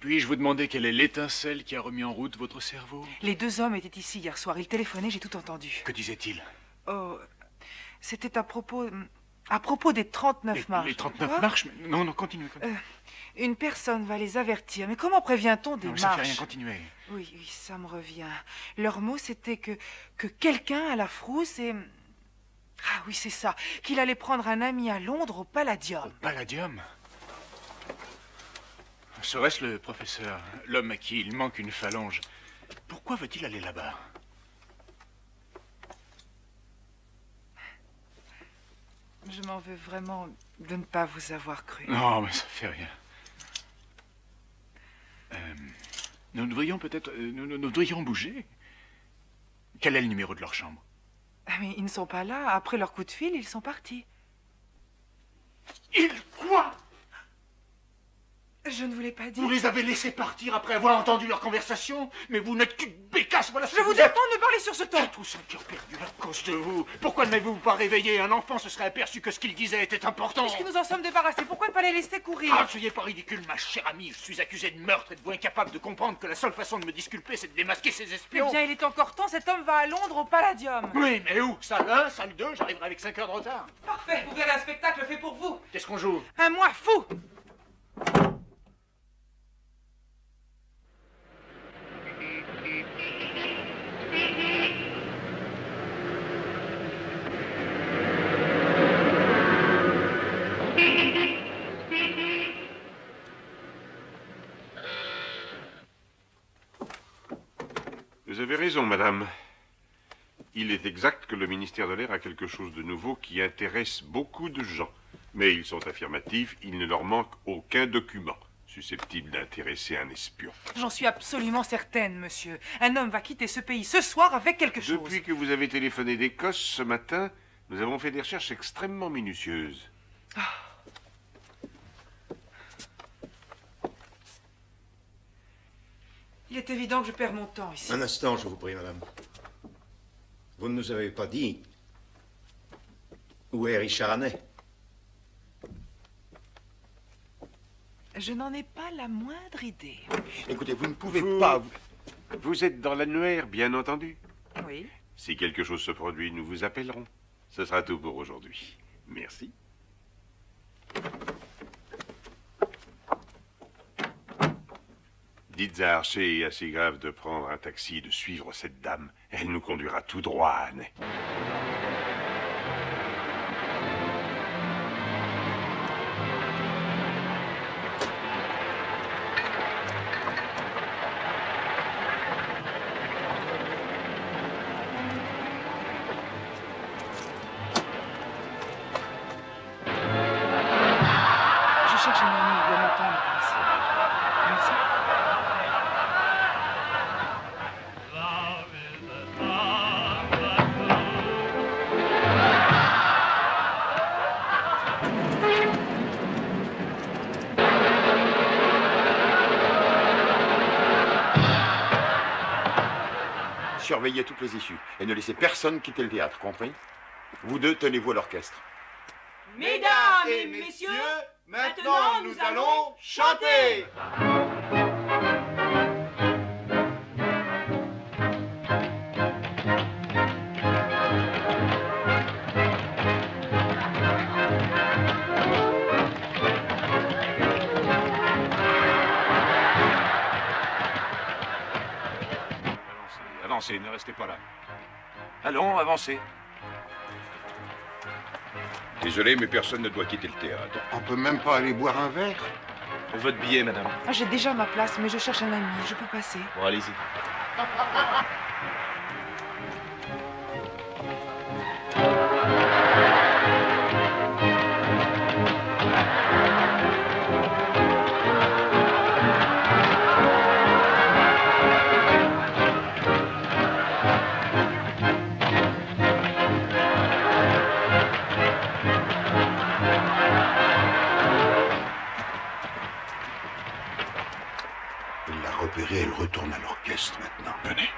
Puis-je vous demander quelle est l'étincelle qui a remis en route votre cerveau? Les 2 hommes étaient ici hier soir. Ils téléphonaient, j'ai tout entendu. Que disaient-ils? Oh, c'était à propos des 39 marches. Les 39 Quoi? marches? Non, non, continuez. Une personne va les avertir. Mais comment prévient-on des Non, marches? ça fait rien, continuez. Oui, ça me revient. Leur mot, c'était que quelqu'un à la frousse et... Ah oui, c'est ça. Qu'il allait prendre un ami à Londres au Palladium. Au Palladium? Serait-ce le professeur, l'homme à qui il manque une phalange? Pourquoi veut-il aller là-bas? Je m'en veux vraiment de ne pas vous avoir cru. Non, mais ça fait rien. Nous devrions peut-être... nous devrions bouger. Quel est le numéro de leur chambre? Ah, mais ils ne sont pas là. Après leur coup de fil, ils sont partis. Ils quoi? Je ne vous l'ai pas dit. Vous les avez laissés partir après avoir entendu leur conversation? Mais vous n'êtes qu'une bécasse, voilà ce Je que vous vous êtes. défends de me parler sur ce ton. J'ai tout son cœur perdu à cause de vous. Pourquoi ne m'avez-vous pas réveillé? Un enfant se serait aperçu que ce qu'il disait était important. Puisque nous en sommes débarrassés, pourquoi ne pas les laisser courir? Ah, ne soyez pas ridicule, ma chère amie. Je suis accusé de meurtre. Êtes-vous incapable de comprendre que la seule façon de me disculper, c'est de démasquer ces Eh espions? bien, il est encore temps. Cet homme va à Londres au Palladium. Oui, mais où? Salle 1, salle 2, j'arriverai avec 5 heures de retard. Parfait, vous verrez un spectacle fait pour vous. Qu'est-ce qu'on joue? Un moi fou. avez raison, madame. Il est exact que le ministère de l'Air a quelque chose de nouveau qui intéresse beaucoup de gens. Mais ils sont affirmatifs, il ne leur manque aucun document susceptible d'intéresser un espion. J'en suis absolument certaine, monsieur. Un homme va quitter ce pays ce soir avec quelque chose. Depuis que vous avez téléphoné d'Écosse ce matin, nous avons fait des recherches extrêmement minutieuses. Il est évident que je perds mon temps ici. Un instant, je vous prie, madame. Vous ne nous avez pas dit où est Richard Hannay? Je n'en ai pas la moindre idée. Écoutez, vous ne pouvez pas... Vous êtes dans l'annuaire, bien entendu. Oui. Si quelque chose se produit, nous vous appellerons. Ce sera tout pour aujourd'hui. Merci. Dites à Archer et à Seagrave de prendre un taxi et de suivre cette dame. Elle nous conduira tout droit à Hannay. Je cherche un ami, il doit m'attendre par ici. Merci. Surveillez toutes les issues et ne laissez personne quitter le théâtre, compris? Vous deux, tenez-vous à l'orchestre. Mesdames et messieurs, maintenant nous allons chanter. Avancez, ne restez pas là. Allons, avancez. Désolé, mais personne ne doit quitter le théâtre. On peut même pas aller boire un verre? Votre billet, madame. Ah, j'ai déjà ma place, mais je cherche un ami. Je peux passer. Bon, allez-y. Il l'a repéré, elle retourne à l'orchestre maintenant. Venez.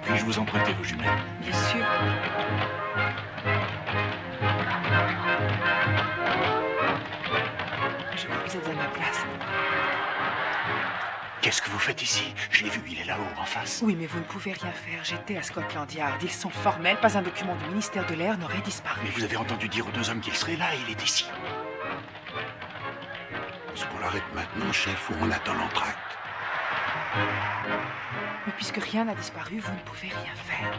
Puis-je vous emprunter vos jumelles? Bien sûr. Je crois que vous êtes à ma place. Qu'est-ce que vous faites ici? Je l'ai vu, il est là-haut, en face. Oui, mais vous ne pouvez rien faire. J'étais à Scotland Yard. Ils sont formels. Pas un document du ministère de l'Air n'aurait disparu. Mais vous avez entendu dire aux deux hommes qu'il serait là et il est ici. Est-ce qu'on l'arrête maintenant, chef, ou on attend l'entracte? Mais puisque rien n'a disparu, vous ne pouvez rien faire.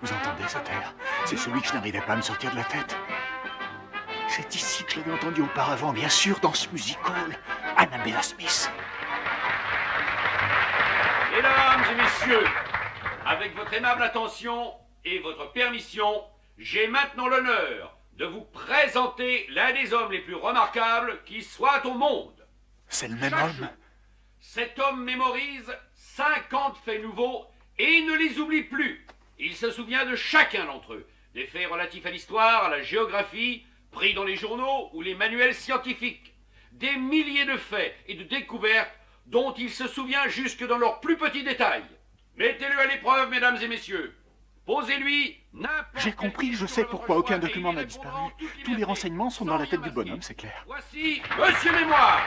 Vous entendez cet air? C'est celui que je n'arrivais pas à me sortir de la tête. C'est ici que je l'avais entendu auparavant, bien sûr, dans ce music hall. Annabella Smith. Mesdames et messieurs, avec votre aimable attention et votre permission, j'ai maintenant l'honneur de vous présenter l'un des hommes les plus remarquables qui soit au monde. C'est le même Chaque homme? jour, cet homme mémorise 50 faits nouveaux et ne les oublie plus. Il se souvient de chacun d'entre eux, des faits relatifs à l'histoire, à la géographie, pris dans les journaux ou les manuels scientifiques, des milliers de faits et de découvertes dont il se souvient jusque dans leurs plus petits détails. Mettez-le à l'épreuve, mesdames et messieurs. Posez-lui n'importe J'ai compris, je sais pourquoi aucun document n'a disparu. Tous les renseignements sont dans la tête du bonhomme, c'est clair. Voici Monsieur Mémoire.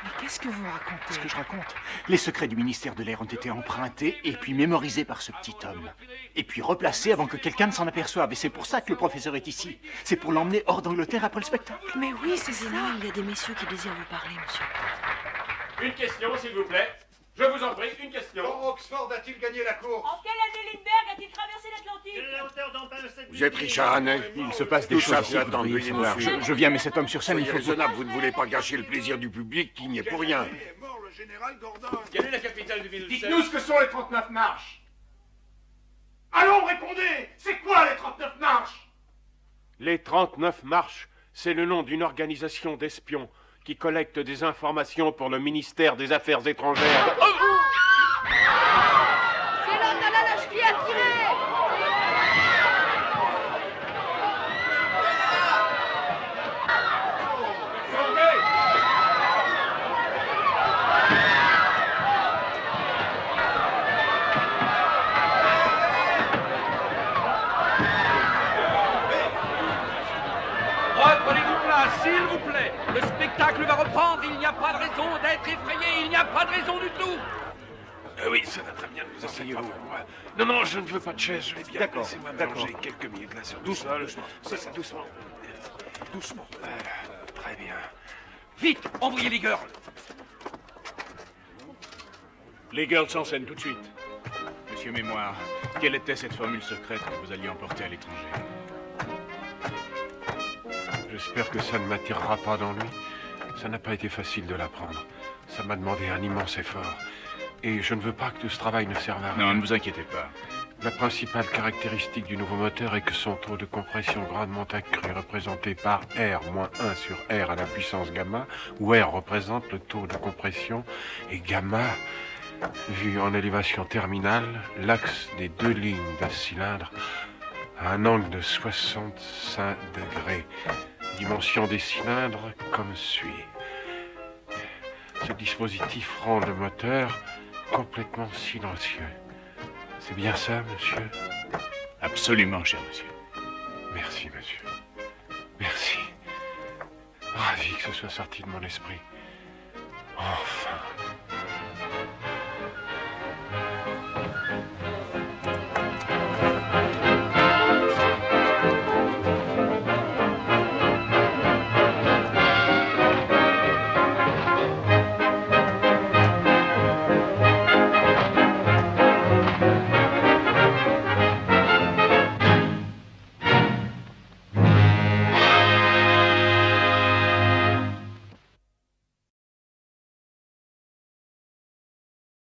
Mais qu'est-ce que vous racontez? Ce que je raconte, les secrets du ministère de l'Air ont été empruntés et puis mémorisés par ce petit homme. Et puis replacés avant que quelqu'un ne s'en aperçoive. Et c'est pour ça que le professeur est ici. C'est pour l'emmener hors d'Angleterre après le spectacle. Mais oui, c'est ça. Il y a des messieurs qui désirent vous parler, monsieur. Une question, s'il vous plaît. Je vous en prie, une question. Oxford a-t-il gagné la course? En quelle année Lindbergh a-t-il traversé l'Atlantique? Quelle est la hauteur d'emprunt de cette Vous êtes Richard Hannay? Il se passe des choses ici, vous devriez savoir. Je viens, mais cet homme sur scène, il Soyez faut... raisonnable, vous ne voulez pas gâcher le plaisir du public qui n'y est pour rien. Quelle est la capitale du Ville? Dites-nous ce que sont les 39 marches. Allons, répondez. C'est quoi les 39 marches? Les 39 marches, c'est le nom d'une organisation d'espions qui collecte des informations pour le ministère des Affaires étrangères. C'est l'homme à la lâche qui a tiré. Reprenez-vous place, s'il vous plaît. Le spectacle va reprendre. Il n'y a pas de raison d'être effrayé. Il n'y a pas de raison du tout. Oui, ça va très bien. Vous asseyez-vous. Non, non, je ne veux pas de chaise. Je vais bien. D'accord, Laissez-moi d'accord. manger quelques minutes là sur le Doucement, sol. doucement. C'est ça, doucement. Doucement. Très bien. Vite, envoyez les girls. Les girls s'enseignent tout de suite. Monsieur Mémoire, quelle était cette formule secrète que vous alliez emporter à l'étranger? J'espère que ça ne m'attirera pas d'ennui. Ça n'a pas été facile de l'apprendre. Ça m'a demandé un immense effort. Et je ne veux pas que tout ce travail ne serve à rien. Non, ne vous inquiétez pas. La principale caractéristique du nouveau moteur est que son taux de compression grandement accru, représenté par R-1 sur R à la puissance gamma, où R représente le taux de compression, et gamma, vu en élévation terminale, l'axe des deux lignes d'un cylindre à un angle de 65 degrés. Dimension des cylindres comme suit. Ce dispositif rend le moteur complètement silencieux. C'est bien ça, monsieur? Absolument, cher monsieur. Merci, monsieur. Merci. Ravi que ce soit sorti de mon esprit. Enfin.